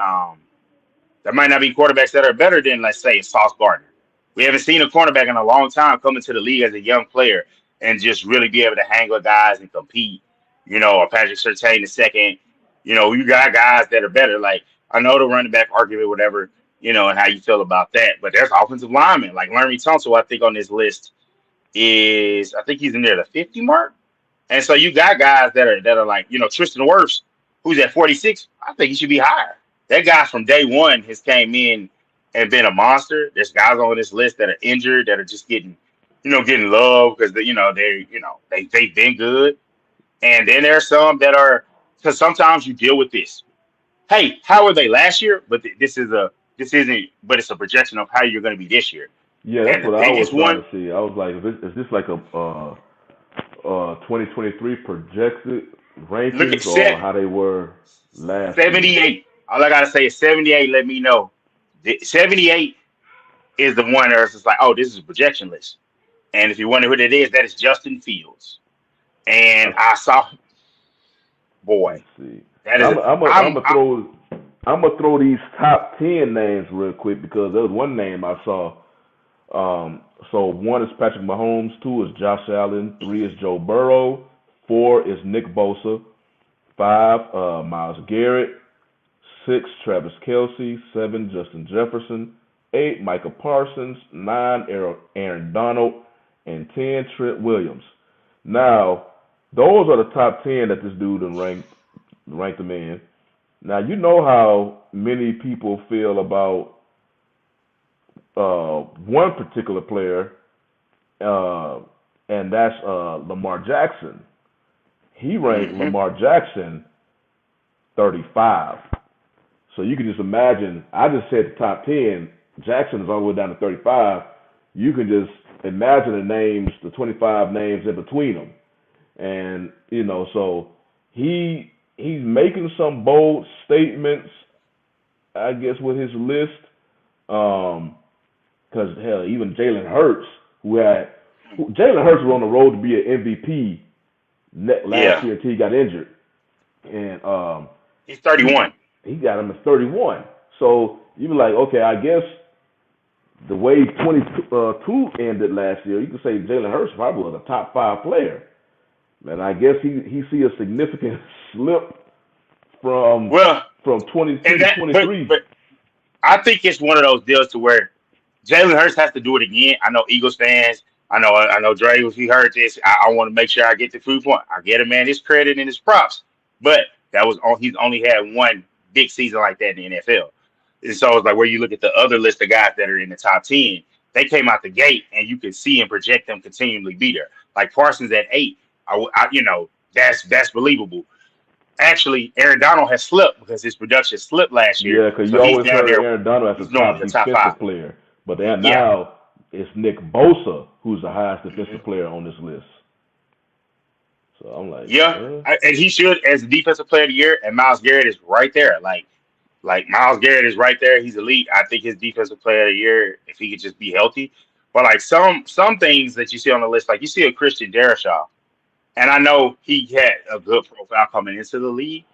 there might not be quarterbacks that are better than, let's say, Sauce Gardner. We haven't seen a cornerback in a long time come into the league as a young player and just really be able to hang with guys and compete. Or Patrick Surtain the second. You got guys that are better. Like I know the running back argument, whatever. and how you feel about that. But there's offensive linemen like Laremy Tunsil, I think, on this list I think he's in there the 50 mark. And so you got guys that are like, Tristan Wirfs, who's at 46. I think he should be higher. That guy from day one has came in and been a monster. There's guys on this list that are injured that are just getting love because they've been good. And then there are some that are, because sometimes you deal with this. Hey, how were they last year? But this isn't. But it's a projection of how you're going to be this year. Yeah, that's And the what I was biggest trying one, to see. I was like, is this like a 2023 projected look at rankings or how they were last year? 78. All I gotta say is 78. Let me know. 78 is the one where it's just like, oh, this is a projection list. And if you wonder who that is Justin Fields. And I, I saw, let's boy, see. that is I'm a, I'm a, I'm I'm, gonna I, throw I'm gonna throw these top 10 names real quick because there was one name I saw. So one is Patrick Mahomes, two is Josh Allen, three is Joe Burrow, four is Nick Bosa, five Miles Garrett, six Travis Kelsey, seven Justin Jefferson, eight Micah Parsons, nine Aaron Donald, and 10 Trent Williams. Now, those are the top 10 that this dude done ranked them in. Now you know how many people feel about one particular player, uh, and that's Lamar Jackson. He ranked mm-hmm. Lamar Jackson 35. So you can just imagine. I just said the top 10. Jackson is all the way down to 35. You can just imagine the 25 names in between them, and so he's making some bold statements, I guess, with his list. Because hell, even Jalen Hurts, Jalen Hurts was on the road to be an MVP last Yeah, year until he got injured, and he's he 31. he got him at 31. So you be like, okay, I guess the way 22 ended last year, you could say Jalen Hurts probably was a top five player. And I guess he see a significant slip from Well, 22 and to that, but 23. but I think it's one of those deals to where Jalen Hurts has to do it again. I know Eagles fans. I know Dre. If he heard this, I want to make sure I get the proof point. I get a man his credit and his props, but that was all. He's only had one big season like that in the NFL. And so it's like where you look at the other list of guys that are in the top 10, they came out the gate and you can see and project them continually be there. Like Parsons at 8, that's believable. Actually, Aaron Donald has slipped because his production slipped last year, Yeah, because so you he's always down heard there. Aaron Donald as He's a normally top a top 5. defensive player, but then Yeah. now it's Nick Bosa who's the highest Mhm. defensive player on this list. So I'm like, Yeah, and he should as a defensive player of the year. And Miles Garrett is right there. Like Miles Garrett is right there. He's elite. I think his defensive player of the year if he could just be healthy. But like some things that you see on the list, like you see a Christian Darrisaw, and I know he had a good profile coming into the league.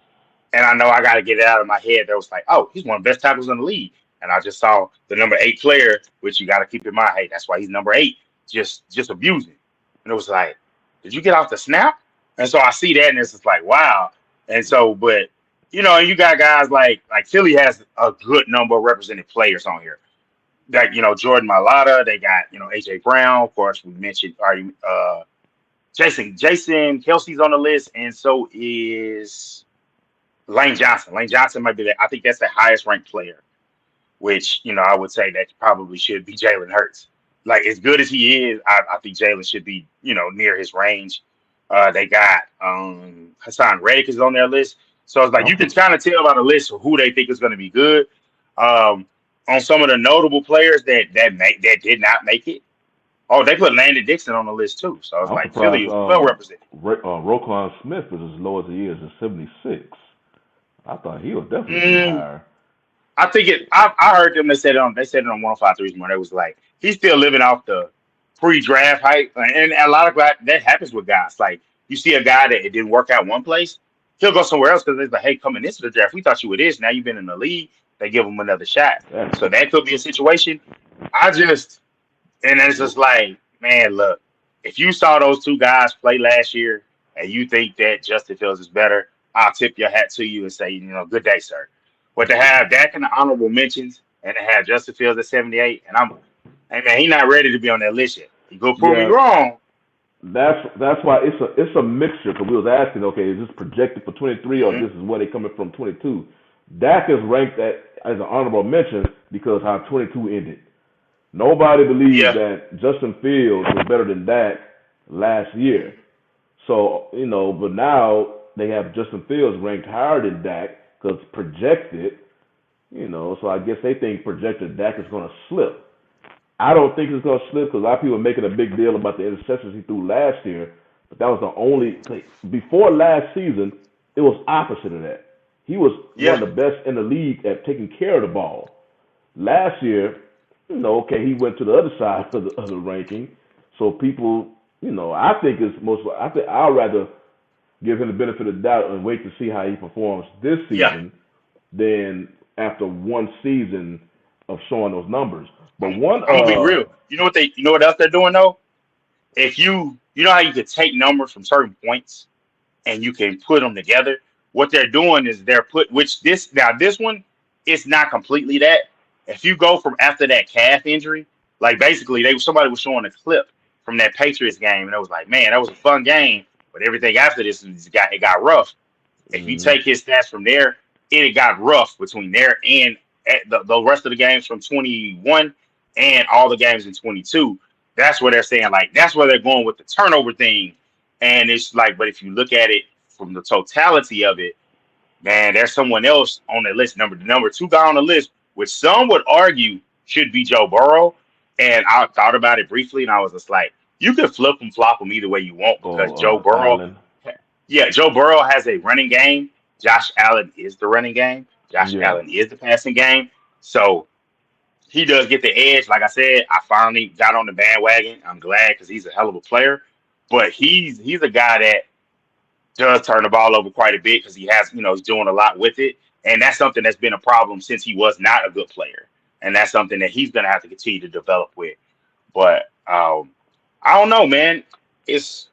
And I know I got to get it out of my head. That was like, oh, he's one of the best tackles in the league. And I just saw the number 8 player, which you got to keep in mind. Hey, that's why he's number 8, just abusing. And it was like, did you get off the snap? And so I see that, and it's just like, wow. And so, but and you got guys like Philly has a good number of represented players on here. Like Jordan Mailata, they got AJ Brown. Of course, we mentioned already. Jason Kelsey's on the list, and so is Lane Johnson. Lane Johnson might be I think that's the highest ranked player, which, I would say that probably should be Jalen Hurts. Like, as good as he is, I think Jalen should be, near his range. They got Hassan Reddick is on their list. So it's like I'm you can for, kind of tell by the list of who they think is going to be good. On some of the notable players that did not make it. Oh, they put Landon Dixon on the list too. So it's I'm like Philly surprised is well represented. Roquan Smith is as low as he is at 76. I thought he would definitely be Mm, higher. I think it. I heard them. They said it on 105.3 more. They was like he's still living off the pre-draft hype, and a lot of that happens with guys. Like you see a guy that it didn't work out one place, he'll go somewhere else because it's like, hey, coming into the draft, we thought you were this. Now you've been in the league. They give him another shot. That's So that could be a situation. I just and it's just like, man, look, if you saw those two guys play last year and you think that Justin Fields is better, I'll tip your hat to you and say, good day, sir. But to have that kind of honorable mentions, and they have Justin Fields at 78. And hey man, he's not ready to be on that list yet. He go prove me Yeah, wrong. that's why it's a mixture. Because we was asking, okay, is this projected for 23 or Hmm. this is where they coming from 22? Dak is ranked as an honorable mention because how 22 ended. Nobody believed Yeah, that Justin Fields was better than Dak last year. So, but now they have Justin Fields ranked higher than Dak because projected, so I guess they think projected Dak is going to slip. I don't think it's going to slip because a lot of people are making a big deal about the interceptions he threw last year, but that was the only. Before last season, it was opposite of that. He was yeah, one of the best in the league at taking care of the ball. Last year, okay, he went to the other side of the ranking. So people, I think it's most. I think I'd rather give him the benefit of the doubt and wait to see how he performs this yeah. season than after one season of showing those numbers. But I'm, one, I'm gonna be real. You know what else they're doing though? If you know how you could take numbers from certain points and you can put them together. What they're doing is they're put which this one is not completely that. If you go from after that calf injury, like basically somebody was showing a clip from that Patriots game and it was like, man, that was a fun game, but everything after this it got rough. If you mm, take his stats from there, it got rough between there and the rest of the games from 21 and all the games in 22. That's where they're saying like that's where they're going with the turnover thing. And it's like, but if you look at it from the totality of it, man, there's someone else on the list. The number two guy on the list, which some would argue should be Joe Burrow. And I thought about it briefly, and I was just like, you could flip and flop them either way you want because Joe Burrow, Allen. yeah, Joe Burrow has a running game. Josh Allen is the running game. Josh Yeah. Allen is the passing game. So he does get the edge. Like I said, I finally got on the bandwagon. I'm glad because he's a hell of a player. But he's a guy that does turn the ball over quite a bit because he has, he's doing a lot with it. And that's something that's been a problem since he was not a good player. And that's something that he's going to have to continue to develop with. But I don't know, man. It's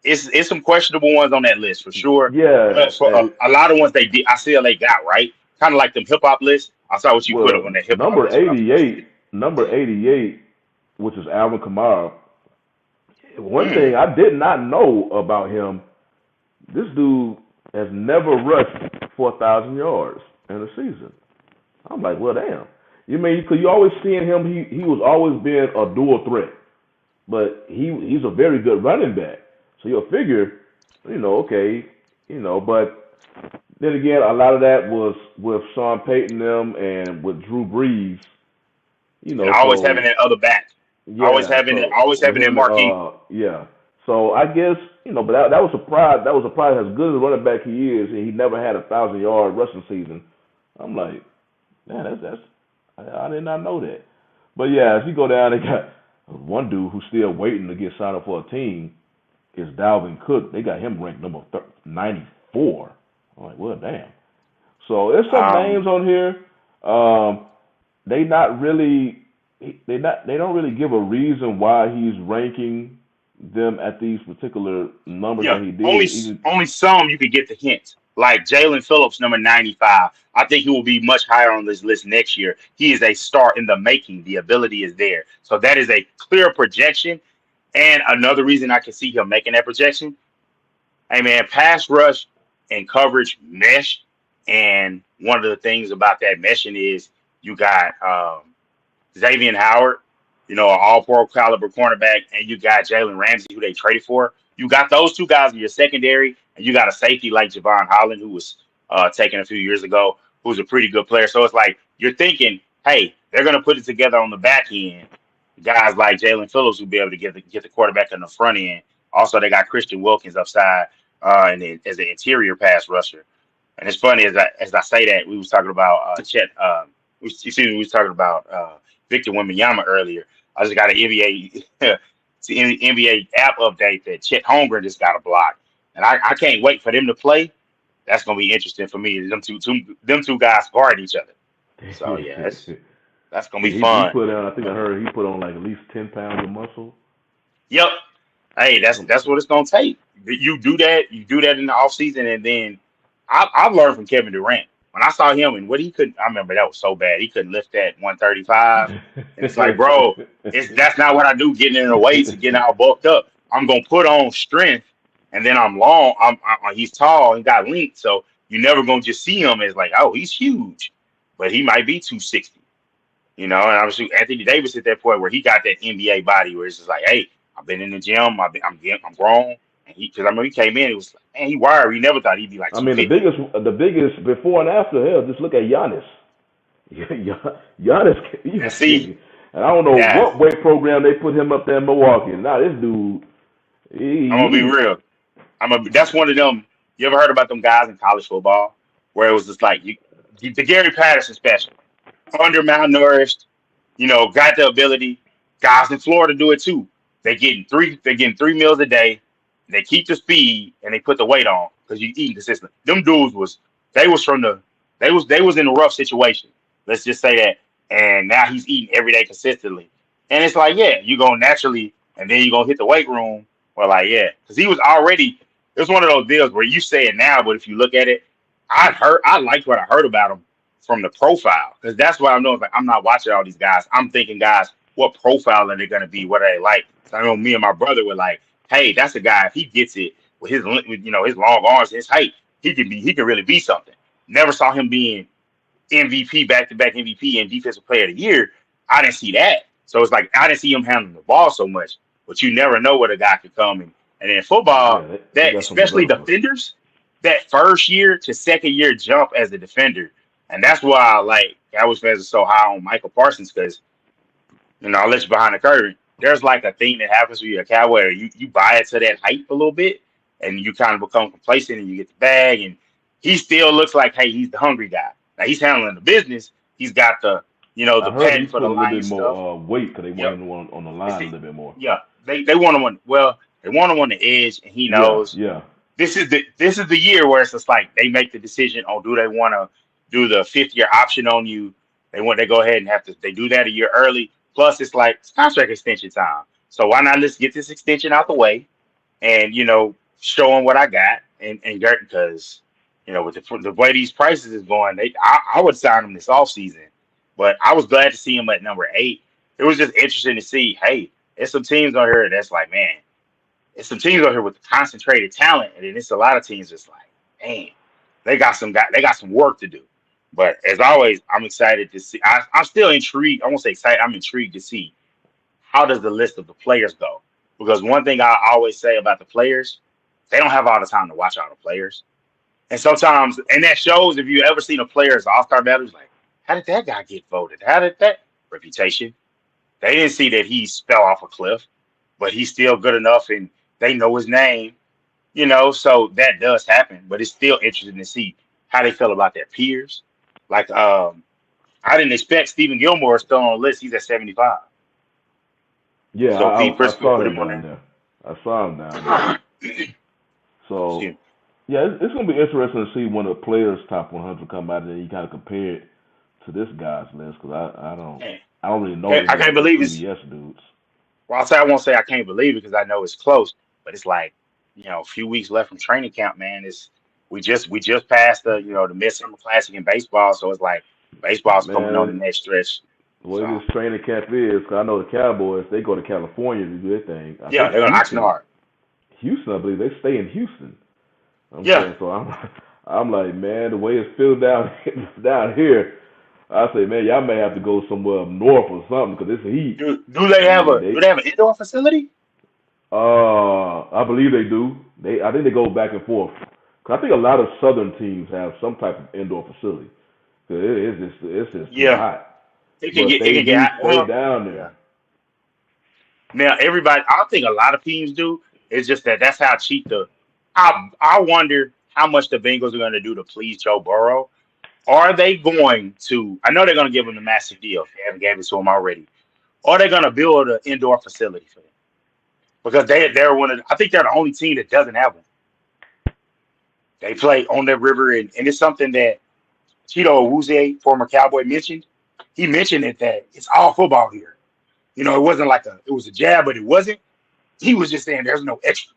it's some questionable ones on that list for sure. Yeah. But for a lot of ones I feel they got right. Kind of like them hip hop lists. I saw what you put up Well, on that hip hop list when I was watching it. number 88, which is Alvin Kamara. One Mm, thing I did not know about him, this dude has never rushed for 1,000 yards in a season. I'm like, well, damn. You mean because you always seeing him? He was always being a dual threat, but he's a very good running back. So you'll figure, okay, but then again, a lot of that was with Sean Payton them and with Drew Brees, and always having so that other back. yeah, so Always with having that him, marquee. yeah. So I guess but that was a surprise. That was a surprise. As good as a running back he is, and he never had 1,000 yard rushing season. I'm like, man, that's I did not know that. But yeah, as you go down, they got one dude who's still waiting to get signed up for a team is Dalvin Cook. They got him ranked number 94. I'm like, well, damn. So there's some Um, names on here. They not really they don't really give a reason why he's ranking them at these particular numbers Yeah, that he did. Even only some you could get the hint. Like Jalen Phillips, number 95. I think he will be much higher on this list next year. He is a star in the making. The ability is there. So that is a clear projection. And another reason I can see him making that projection, hey man, pass rush and coverage mesh. And one of the things about that meshing is you got Xavier Howard, an all pro caliber cornerback, and you got Jalen Ramsey, who they traded for. You got those two guys in your secondary, and you got a safety like Javon Holland, who was taken a few years ago, who's a pretty good player. So it's like you're thinking, hey, they're going to put it together on the back end. Guys like Jalen Phillips will be able to get the quarterback on the front end. Also, they got Christian Wilkins upside and then as an interior pass rusher. And it's funny as I say that we was talking about Chet. We was talking about Victor Wembanyama earlier. I just got an NBA NBA app update that Chet Holmgren just got a block, and I can't wait for them to play. That's gonna be interesting for me. Them two guys guard each other. So yeah, that's gonna be he fun. put on. I think I heard he put on like at least 10 pounds of muscle. Yep. Hey, Um, that's what it's gonna take. You do that in the off season, and then I've learned from Kevin Durant. when I saw him and what he couldn't, I remember that was so bad. He couldn't lift that 135. And it's like, bro, that's not what I do getting in the weights and getting all bulked up. I'm going to put on strength and then I'm long. He's tall and got length. So you're never going to just see him as like, oh, he's huge, but he might be 260. And obviously Anthony Davis at that point where he got that NBA body where it's just like, hey, I've been in the gym. I'm grown. And because I remember he came in, it was like, man, he wired. We never thought he'd be like I mean, 250. the biggest before and after. Hell, just look at Giannis. Giannis, And see, and I don't know yeah, what weight program they put him up there in Milwaukee. Now this dude, I'm gonna be real. That's one of them. You ever heard about them guys in college football where it was just like the Gary Patterson special, under malnourished, got the ability. Guys in Florida do it too. They're getting 3 meals a day. They keep the speed and they put the weight on because you eat consistently. Them dudes they was in a rough situation. Let's just say that. And now he's eating every day consistently. And it's like, yeah, you're gonna naturally, and then you're gonna hit the weight room. Well, like, yeah, because he was already. It was one of those deals where you say it now, but if you look at it, I liked what I heard about him from the profile because that's what I know. Like, I'm not watching all these guys. I'm thinking, guys, what profile are they gonna be? What are they like? So I know me and my brother were like, hey, that's a guy. If he gets it with his long arms, his height, he can really be something. Never saw him being MVP, back-to-back MVP, and Defensive Player of the Year. I didn't see that. So it's like I didn't see him handling the ball so much. But you never know what a guy could come and in football, yeah, they that got some especially developers. defenders, that first year to second year jump as a defender, and that's why Cowboys fans are so high on Michael Parsons because I'll let you behind the curtain. There's like a thing that happens when you're a Cowboy. You buy into that hype a little bit, and you kind of become complacent, and you get the bag, and he still looks like, hey, he's the hungry guy. Now he's handling the business. He's got I the heard patent he's for putting the a little line bit stuff. more weight because they want Yep. him on the It's line a the, little bit more. yeah. They want him on. Well, they want him on the edge, and he Yeah, knows yeah. this is the year where it's just like they make the decision on do they want to do the 5th-year option on you. They go ahead and they do that a year early. Plus, it's contract extension time. So why not let's get this extension out the way and show them what I got and because with the way these prices is going, I would sign them this offseason. But I was glad to see him at number 8. It was just interesting to see. Hey, there's some teams on here that's like, man, there's some teams on here with concentrated talent, and then it's a lot of teams that's like, man, they got some work to do. But as always, I'm excited to see. I'm still intrigued. I won't say excited. I'm intrigued to see how does the list of the players go? Because one thing I always say about the players, they don't have all the time to watch all the players. And sometimes, and that shows if you ever seen a player's all-star values, like, how did that guy get voted? How did that reputation? They didn't see that he fell off a cliff, but he's still good enough and they know his name, so that does happen. But it's still interesting to see how they feel about their peers. Like, I didn't expect Stephen Gilmore is still on the list. He's at 75. Yeah, So Pete I Prisco saw put him him on down there. there. I saw him down there. So Excuse yeah, it's gonna be interesting to see when the players top 100 come out and you kind of compare it to this guy's list because me. I don't really know I any of can't the believe it's. CBS dudes. Well, I won't say I can't believe it because I know it's close, but it's like a few weeks left from training camp, man. We just passed the Midsummer Classic in baseball, so it's like baseball's coming on the Man, next stretch. the way So this training camp is, 'cause I know the Cowboys they go to California to do their thing. I yeah, think they're gonna Oxnard. Houston, I believe they stay in Houston. I'm Yeah, saying so. I'm like, man, the way it's filled down down here, I say, man, y'all may have to go somewhere up north or something because it's heat. do they I have mean, do they have an indoor facility? I believe they do. I think they go back and forth. 'Cause I think a lot of southern teams have some type of indoor facility. 'Cause it's just too Yeah, hot. But it they can do get stay well. down Yeah. there. Now everybody, I think a lot of teams do. It's just that's how cheap I wonder how much the Bengals are going to do to please Joe Burrow. Are they going to? I know they're going to give him the massive deal. If they haven't given it to him already. Are they going to build an indoor facility for them? Because they're one of. I think they're the only team that doesn't have one. They play on the river, and it's something that Tito Awuzie, former Cowboy, mentioned. He mentioned it that it's all football here. It wasn't like it was a jab, but it wasn't. He was just saying there's no extra.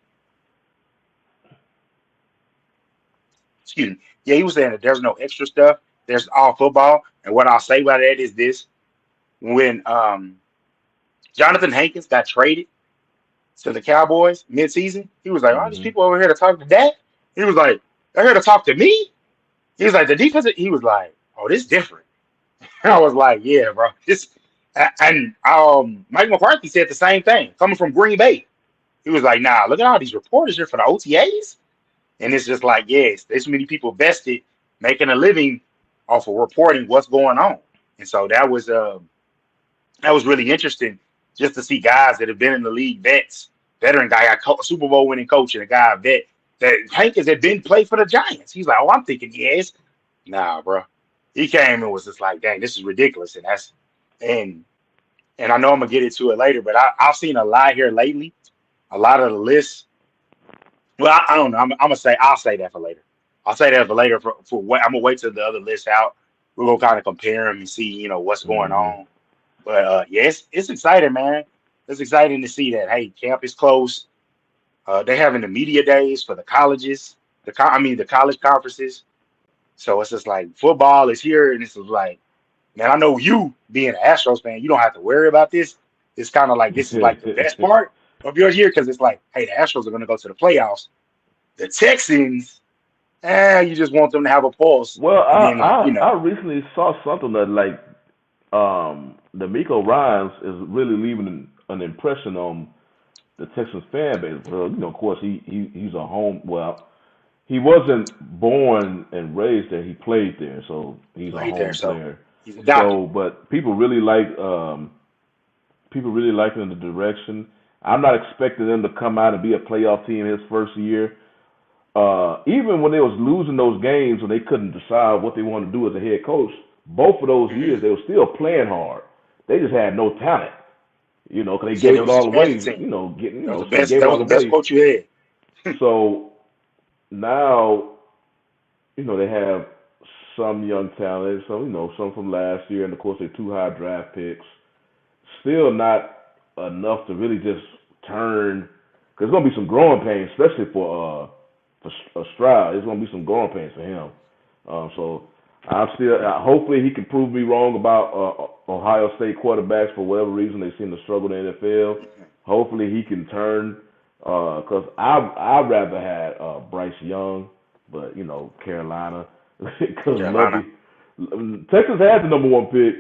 Excuse me. Yeah, he was saying that there's no extra stuff. there's all football. And what I'll say about that is this: when Jonathan Hankins got traded to the Cowboys mid-season, he was like, "All these Hmm. people over here to talk to Dak." He was like, "They're here to talk to me." He was like, "The defense." He was like, "Oh, this is different." I was like, "Yeah, bro." And Mike McCarthy said the same thing coming from Green Bay. He was like, "Nah, look at all these reporters here for the OTAs." And it's just like, yes, there's many people vested making a living off of reporting what's going on. And so that was really interesting just to see guys that have been in the league, veteran guy, Super Bowl winning coach, and a guy vet that Hankins had been played for the Giants. He's like, oh, I'm thinking, yes, nah, bro. He came and was just like, dang, this is ridiculous, and and I know I'm gonna get into it later, but I've seen a lot here lately. A lot of the lists. Well, I don't know. I'm gonna say I'll say that for later. I'll say that for later. For what I'm gonna wait till the other list out. We're gonna kind of compare them and see, what's going Hmm. on. But yeah, it's exciting, man. It's exciting to see that. Hey, camp is close. They're having the media days for the colleges. The college conferences. So it's just like football is here, and it's just like, man, I know you being an Astros fan, you don't have to worry about this. It's kind of like this is like the best part of your year because it's like, hey, the Astros are going to go to the playoffs. The Texans, you just want them to have a pulse, Well, and then I recently saw something that like D'Amico Ryans is really leaving an impression on the Texans fan base. Well, of course he's a home. Well, he wasn't born and raised there. He played there, so he's a played there, home so player. he's adopted. So, but people really like him in the direction. I'm not expecting them to come out and be a playoff team his first year. Even when they was losing those games when they couldn't decide what they wanted to do as a head coach, both of those Mm-hmm. years they were still playing hard. They just had no talent, because You they said gave it it was all away. expansion team. So they gave That it was all the best away. quote you had. So now, they have some young talent, some from last year, and of course, they're two high draft picks. Still not enough to really just turn. Cause there's gonna be some growing pains, especially for Stroud. There's gonna be some growing pains for him. So hopefully he can prove me wrong about Ohio State quarterbacks for whatever reason they seem to struggle in the NFL. Hopefully he can turn. Cause I'd rather had Bryce Young, but Carolina, because Carolina. Texas had the number one pick.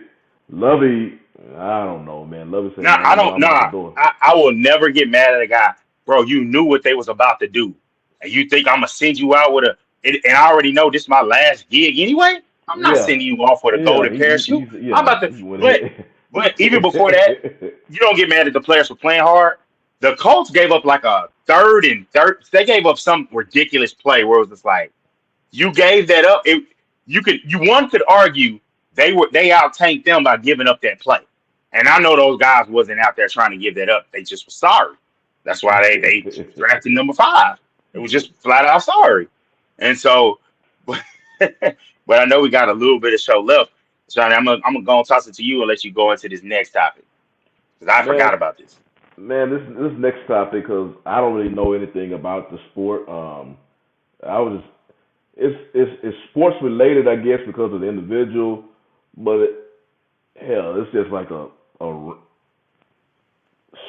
Lovey, I don't know, man. Lovey said, Nah, "Man, I I'm don't. I'm out the Nah, door." I will never get mad at a guy, bro. You knew what they was about to do, and you think I'm gonna send you out with and I already know this is my last gig anyway. I'm not Yeah, sending you off with a yeah. golden parachute. I'm about to, He went but ahead. even before that, you don't get mad at the players for playing hard. The Colts gave up like a third and third. They gave up some ridiculous play where it was just like you gave that up. One could argue they out tanked them by giving up that play. And I know those guys wasn't out there trying to give that up. They just were sorry. That's why they drafted number 5. It was just flat out sorry. And so, but I know we got a little bit of show left. Johnny, I'm gonna go and toss it to you and let you go into this next topic because I man, forgot about this. man, this next topic, because I don't really know anything about the sport. I was just, it's sports related, I guess, because of the individual, but hell, it's just like a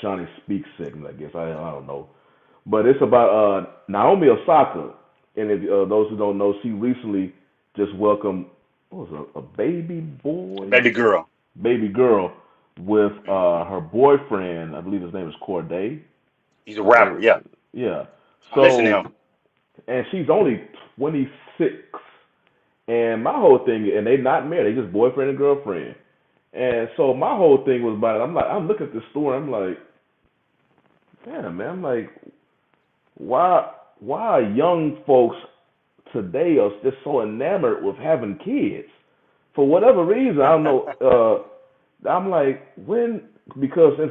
Shawnee Speaks segment, I guess. I don't know, but it's about Naomi Osaka, and if those who don't know, she recently just welcomed, what was it, a Baby girl. baby girl with Mhm. her boyfriend. I believe his name is Corday. He's a rapper. Or Yeah, yeah. I listen to So, him. and she's only 26. And my whole thing, and they not married, they just boyfriend and girlfriend. And so my whole thing was about it. I'm looking at this story. I'm like, damn, man. I'm like, why, why are young folks today are just so enamored with having kids? For whatever reason, I don't know. I'm like, when, because in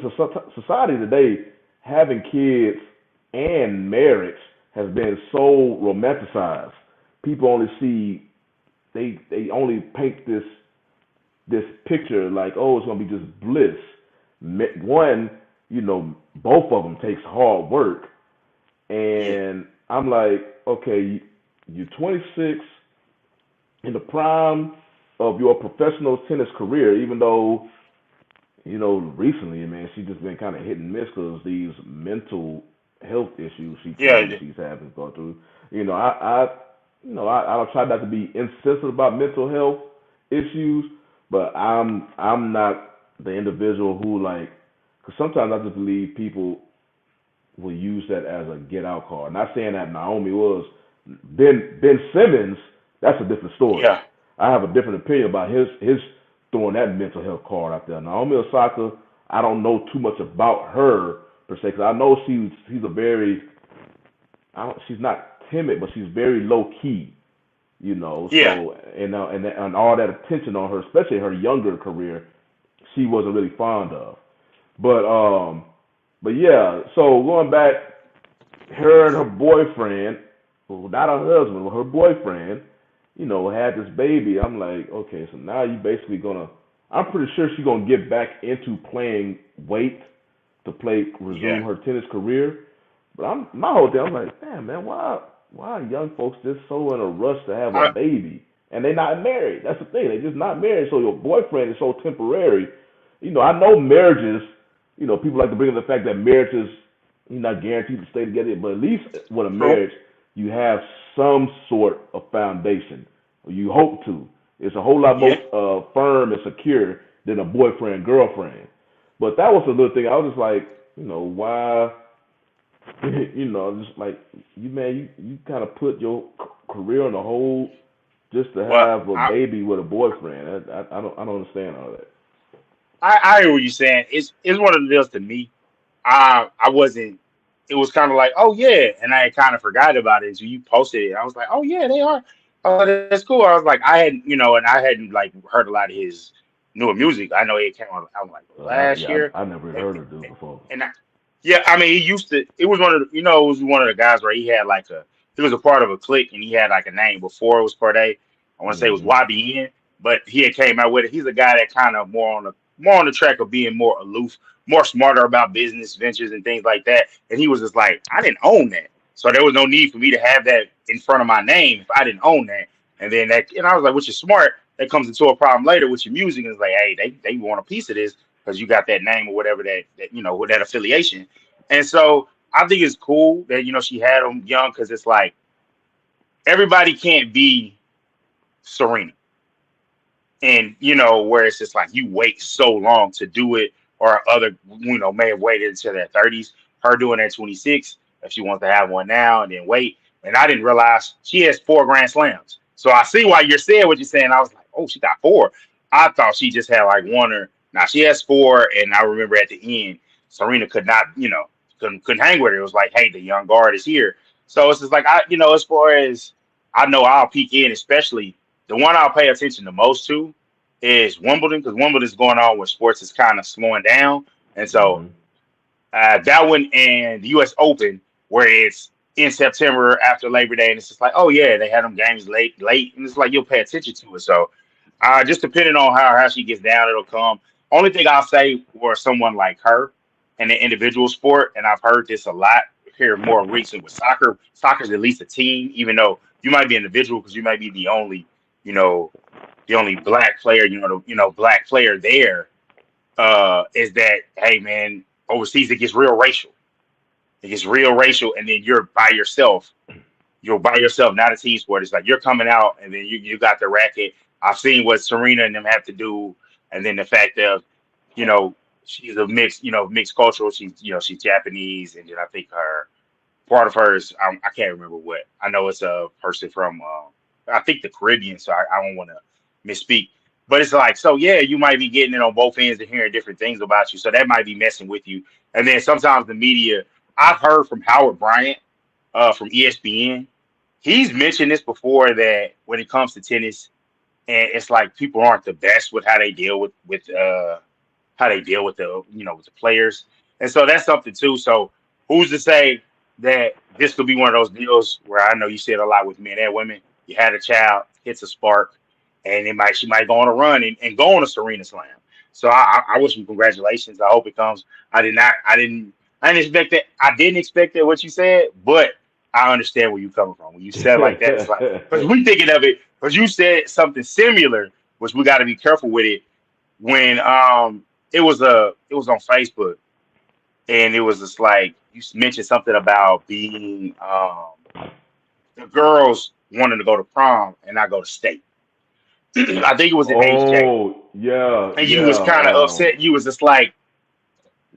society today, having kids and marriage has been so romanticized. People only see, they only paint this picture like, oh, it's gonna be just bliss. One, both of them takes hard work, Yeah, and I'm like, okay, you're 26 in the prime. of your professional tennis career, even though recently, man, she's just been kind of hit and miss because these mental health issues she Yeah, claims she's having to go through. I don't try not to be insensitive about mental health issues, but I'm not the individual who like, because sometimes I just believe people will use that as a get out card. Not saying that Naomi was. Ben Simmons, that's a different story. yeah, I have a different opinion about his throwing that mental health card out there. Naomi Osaka, I don't know too much about her per se, because I know she's a very, she's not timid, but she's very low key. yeah. So and all that attention on her, especially her younger career, she wasn't really fond of. But yeah. So going back, her and her boyfriend, well, not her husband, but her boyfriend, had this baby. I'm like, okay, so now you basically gonna. I'm pretty sure she's gonna get back into playing weight to resume Yeah. her tennis career. But my whole thing, I'm like, damn man, why are young folks just so in a rush to have a I, baby and they not married? That's the thing, they just not married. So your boyfriend is so temporary. I know marriages. People like to bring up the fact that marriages you're not guaranteed to stay together, but at least with a true. marriage, you have some sort of foundation. Or you hope to. It's a whole lot more Yeah. firm and secure than a boyfriend girlfriend. But that was a little thing. I was just like, why? Just like you, man, you kind of put your career on the hold just to Well, have a baby with a boyfriend. I don't understand all that. I hear what you're saying. It's one of the deals to me. I wasn't. It was kind of like, oh yeah, and I kind of forgot about it. So you posted it. I was like, oh yeah, they are. Oh, that's cool. I was like, I hadn't, and I hadn't like heard a lot of his newer music. I know it came out like last Yeah, year, I never and, heard of dude before. and yeah, I mean, he used to. It was one of the, it was one of the guys where he had like he was a part of a clique and he had like a name before it was Corday. I want to say it was Hmm. YBN, but he had came out with it. He's a guy that kind of more on the track of being more aloof, more smarter about business ventures and things like that. And he was just like, I didn't own that, so there was no need for me to have that in front of my name if I didn't own that. And I was like, which is smart. That comes into a problem later with your music. And it's like, hey, they want a piece of this because you got that name or whatever with that affiliation. And so I think it's cool that she had him young because it's like everybody can't be Serena, and where it's just like you wait so long to do it, or other may have waited until their 30s. Her doing at 26, if she wants to have one now and then wait. And I didn't realize she has 4 Grand Slams. So I see why you're saying what you're saying. I was like, oh, she got 4. I thought she just had like one, or now she has 4. And I remember at the end, Serena could not, couldn't hang with her. It was like, hey, the young guard is here. So it's just like as far as I know, I'll peek in, especially the one I'll pay attention the most to is Wimbledon, because Wimbledon's going on where sports is kind of slowing down. And so Hmm. that one and the U.S. Open, where it's in September after Labor Day, and it's just like, oh yeah, they had them games late, and it's like you'll pay attention to it. So just depending on how she gets down, it'll come. Only thing I'll say for someone like her in the individual sport, and I've heard this a lot here more recent with soccer. Soccer's at least a team, even though you might be individual because you might be you know, the only black player, black player there. Is that, hey man, overseas it gets real racial. It gets real racial, and then you're by yourself. You're by yourself, not a team sport. It's like you're coming out, and then you got the racket. I've seen what Serena and them have to do, and then the fact that you know she's a mixed cultural. She's Japanese, and then I think her part of hers, I can't remember what. I know it's a person from I think the Caribbean, so I don't want to misspeak. But it's like, so yeah, you might be getting it on both ends and hearing different things about you. So that might be messing with you. And then sometimes the media, I've heard from Howard Bryant from ESPN. He's mentioned this before, that when it comes to tennis, and it's like people aren't the best with how they deal with how they deal with with the players, and so that's something too. So who's to say that this could be one of those deals where, I know you said a lot with men and women. You had a child, hits a spark, and she might go on a run and go on a Serena Slam. So I wish you congratulations. I hope it comes. I did not. I didn't expect that. I didn't expect that what you said, but I understand where you're coming from. When you said it like that, it's like, because we thinking of it, because you said something similar which we got to be careful with it. When it was on Facebook, and it was just like you mentioned something about being the girls wanting to go to prom and not go to state. I think it was in HJ, Oh, yeah, and you was yeah, kind of upset. You was just like,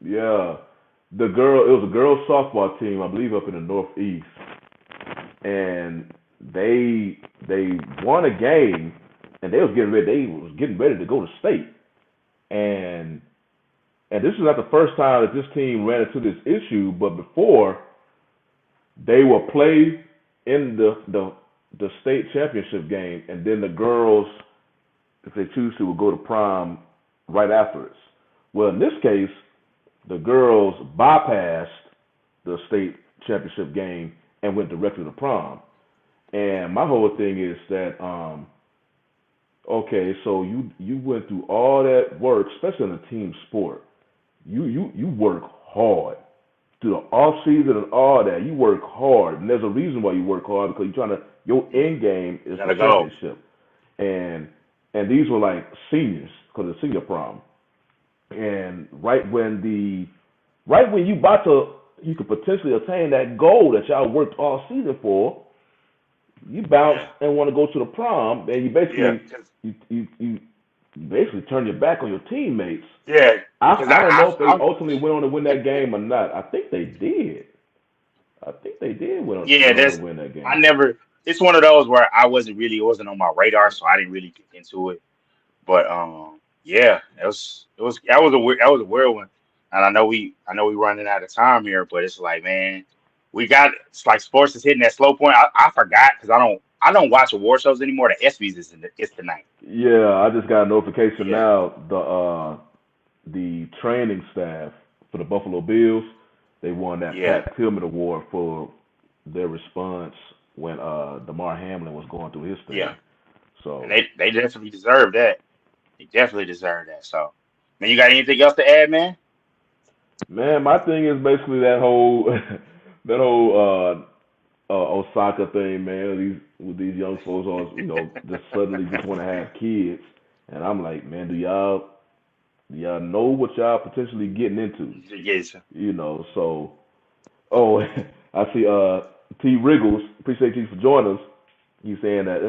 yeah. It was a girls softball team, I believe, up in the Northeast, and they won a game, and they was getting ready to go to state, and this is not the first time that this team ran into this issue, but before they will play in the state championship game, and then the girls, if they choose to, will go to prom right afterwards. Well, in this case, the girls bypassed the state championship game and went directly to prom. And my whole thing is that, okay, so you went through all that work, especially in a team sport. You work hard through the off season and all that. You work hard, and there's a reason why you work hard because you're trying to. Your end game is the gotta go. championship, and these were like seniors because it's senior prom. And right when you could potentially attain that goal that y'all worked all season for, you bounce Yeah, and want to go to the prom, and yeah, cause, you basically turn your back on your teammates. yeah, because I don't know if they I ultimately went on to win that game or not. I think they did. I think they did yeah, went on to that's win that I game. never. It's one of those where it wasn't on my radar, so I didn't really get into it. But yeah, that was a weird one. And I know we running out of time here, but it's like, man, it's like sports is hitting that slow point. I forgot because I don't watch award shows anymore. The ESPYS it's tonight. Yeah, I just got a notification Yeah, now. The training staff for the Buffalo Bills, they won that yeah, Pat Tillman Award for their response when Damar Hamlin was going through his yeah, thing. and So, they definitely deserve that. They definitely deserve that. So, man, you got anything else to add, man? man, my thing is basically that whole that whole Osaka thing, man. These young folks all just suddenly just want to have kids, and I'm like, man, do y'all know what y'all potentially getting into? Yes. So oh, I see T Wriggles. Appreciate you for joining us. He's saying that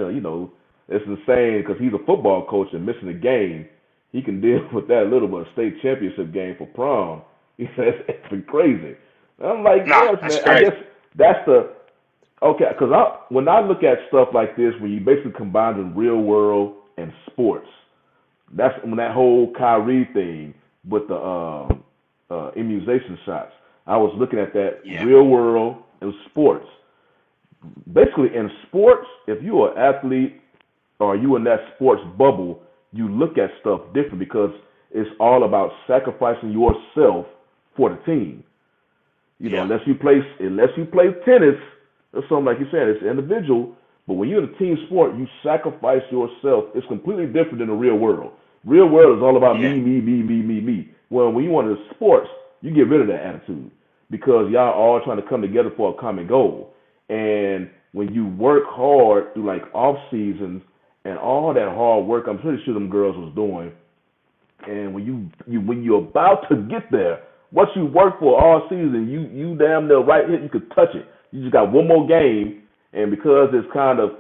it's insane because he's a football coach and missing a game. He can deal with that a little, but a state championship game for prom, he says it's been crazy. And I'm like, Nah, yes, that's man. I guess crazy. that's the okay. Because when I look at stuff like this, where you basically combine the real world and sports, that's when that whole Kyrie thing with the immunization shots. I was looking at that Yeah, real world and sports. Basically, in sports, if you're an athlete or you in that sports bubble, you look at stuff different because it's all about sacrificing yourself for the team. yeah, Unless you play tennis or something like you said, it's individual. But when you're in a team sport, you sacrifice yourself. It's completely different than the real world. Real world is all about yeah, me. Well, when you want to sports, you get rid of that attitude because y'all all trying to come together for a common goal. And when you work hard through like off seasons and all that hard work, I'm pretty sure them girls was doing, and when you're about to get there, what you work for all season, you damn near right here, you could touch it. You just got one more game, and because it's kind of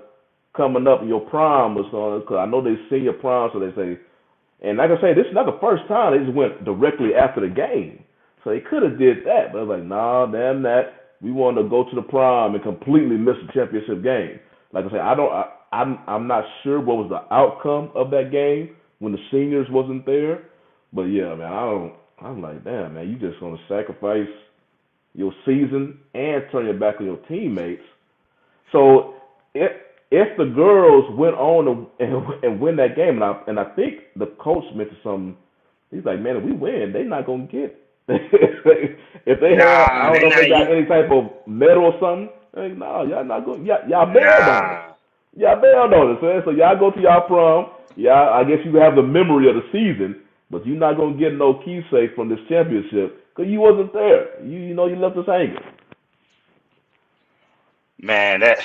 coming up in your prime or something, because I know they senior prime, so they say, and like I say, this is not the first time they just went directly after the game. So they could have did that, but I was like, nah, damn that. We want to go to the prime and completely miss the championship game. Like I say, I'm not sure what was the outcome of that game when the seniors wasn't there. But yeah, man, I'm like, damn, man, you just gonna sacrifice your season and turn your back on your teammates. So if the girls went on and win that game, and I think the coach mentioned something. He's like, man, if we win, they not gonna get. If they have, I nah, don't they know if they not got you. any type of medal or something. Like, no, y'all not going. Y'all bailed on us. Nah, Y'all bailed on us, man. So y'all go to y'all prom. Yeah, I guess you have the memory of the season, but you're not gonna get no keepsake from this championship because you wasn't there. You left us hanging. man, that.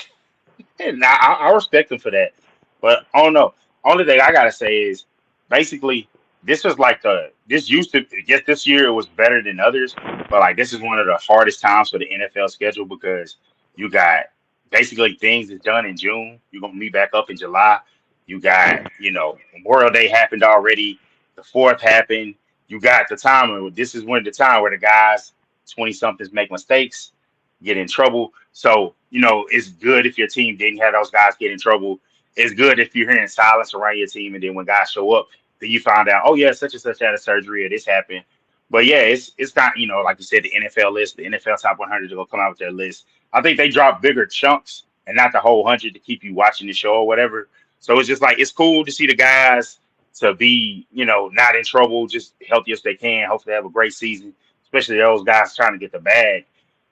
Nah, I respect him for that, but I don't know. only thing I gotta say is basically this was like this used to I guess this year it was better than others, but like this is one of the hardest times for the NFL schedule because you got basically things is done in June. You're gonna meet back up in July. You got, Memorial Day happened already, the fourth happened. You got the time and this is when the time where the guys 20 somethings make mistakes, get in trouble. So, it's good if your team didn't have those guys get in trouble. It's good if you're hearing silence around your team, and then when guys show up, then you find out, oh yeah, such and such had a surgery or this happened. But yeah, it's not, like you said, the NFL list, the NFL top 100 will come out with their list. I think they drop bigger chunks and not the whole 100 to keep you watching the show or whatever. So it's just like it's cool to see the guys to be, not in trouble, just healthy as they can. Hopefully, have a great season, especially those guys trying to get the bag.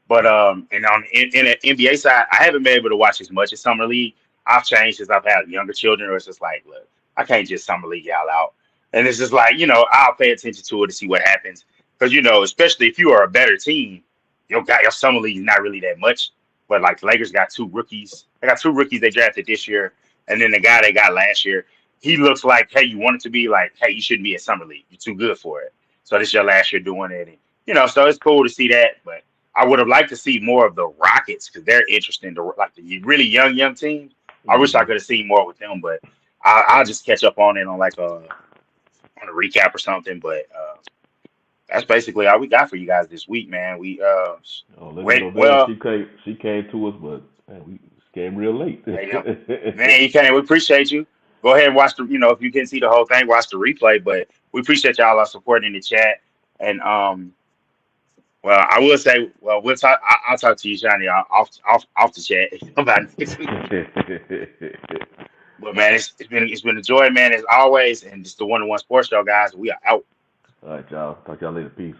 But and on in the NBA side, I haven't been able to watch as much as summer league. I've changed since I've had younger children, or it's just like, look, I can't just summer league y'all out. And it's just like, I'll pay attention to it to see what happens. Because, especially if you are a better team, your summer league is not really that much. But like the Lakers got two rookies. They got two rookies they drafted this year. And then the guy they got last year, he looks like, hey, you want it to be like, hey, you shouldn't be at summer league. You're too good for it. So this is your last year doing it. And, so it's cool to see that. But I would have liked to see more of the Rockets because they're interesting to like the really young teams. I wish I could have seen more with them, but I'll just catch up on it on like on a recap or something. But that's basically all we got for you guys this week, man. We she came to us, but man, we came real late. Man, you can't. We appreciate you. Go ahead and watch the. If you can see the whole thing, watch the replay. But we appreciate y'all support in the chat. And well, I will say, we'll talk. I'll talk to you, Johnny, off the chat about next week. But man, it's been a joy, man, as always. And it's the 1-on-1 Sports Show, guys. We are out. All right, y'all. Talk to y'all later. Peace.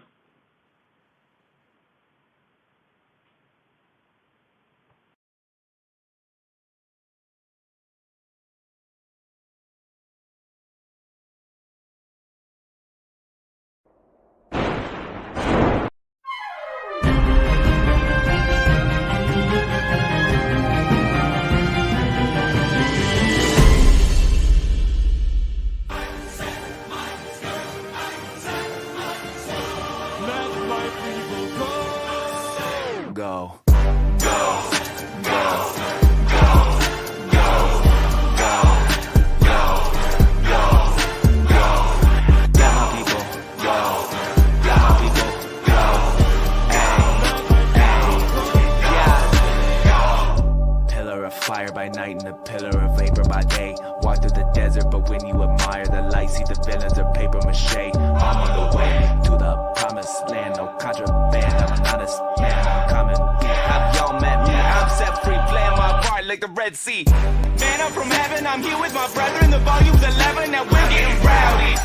Man, I'm from heaven, I'm here with my brother, and the volume's 11, now we're getting rowdy.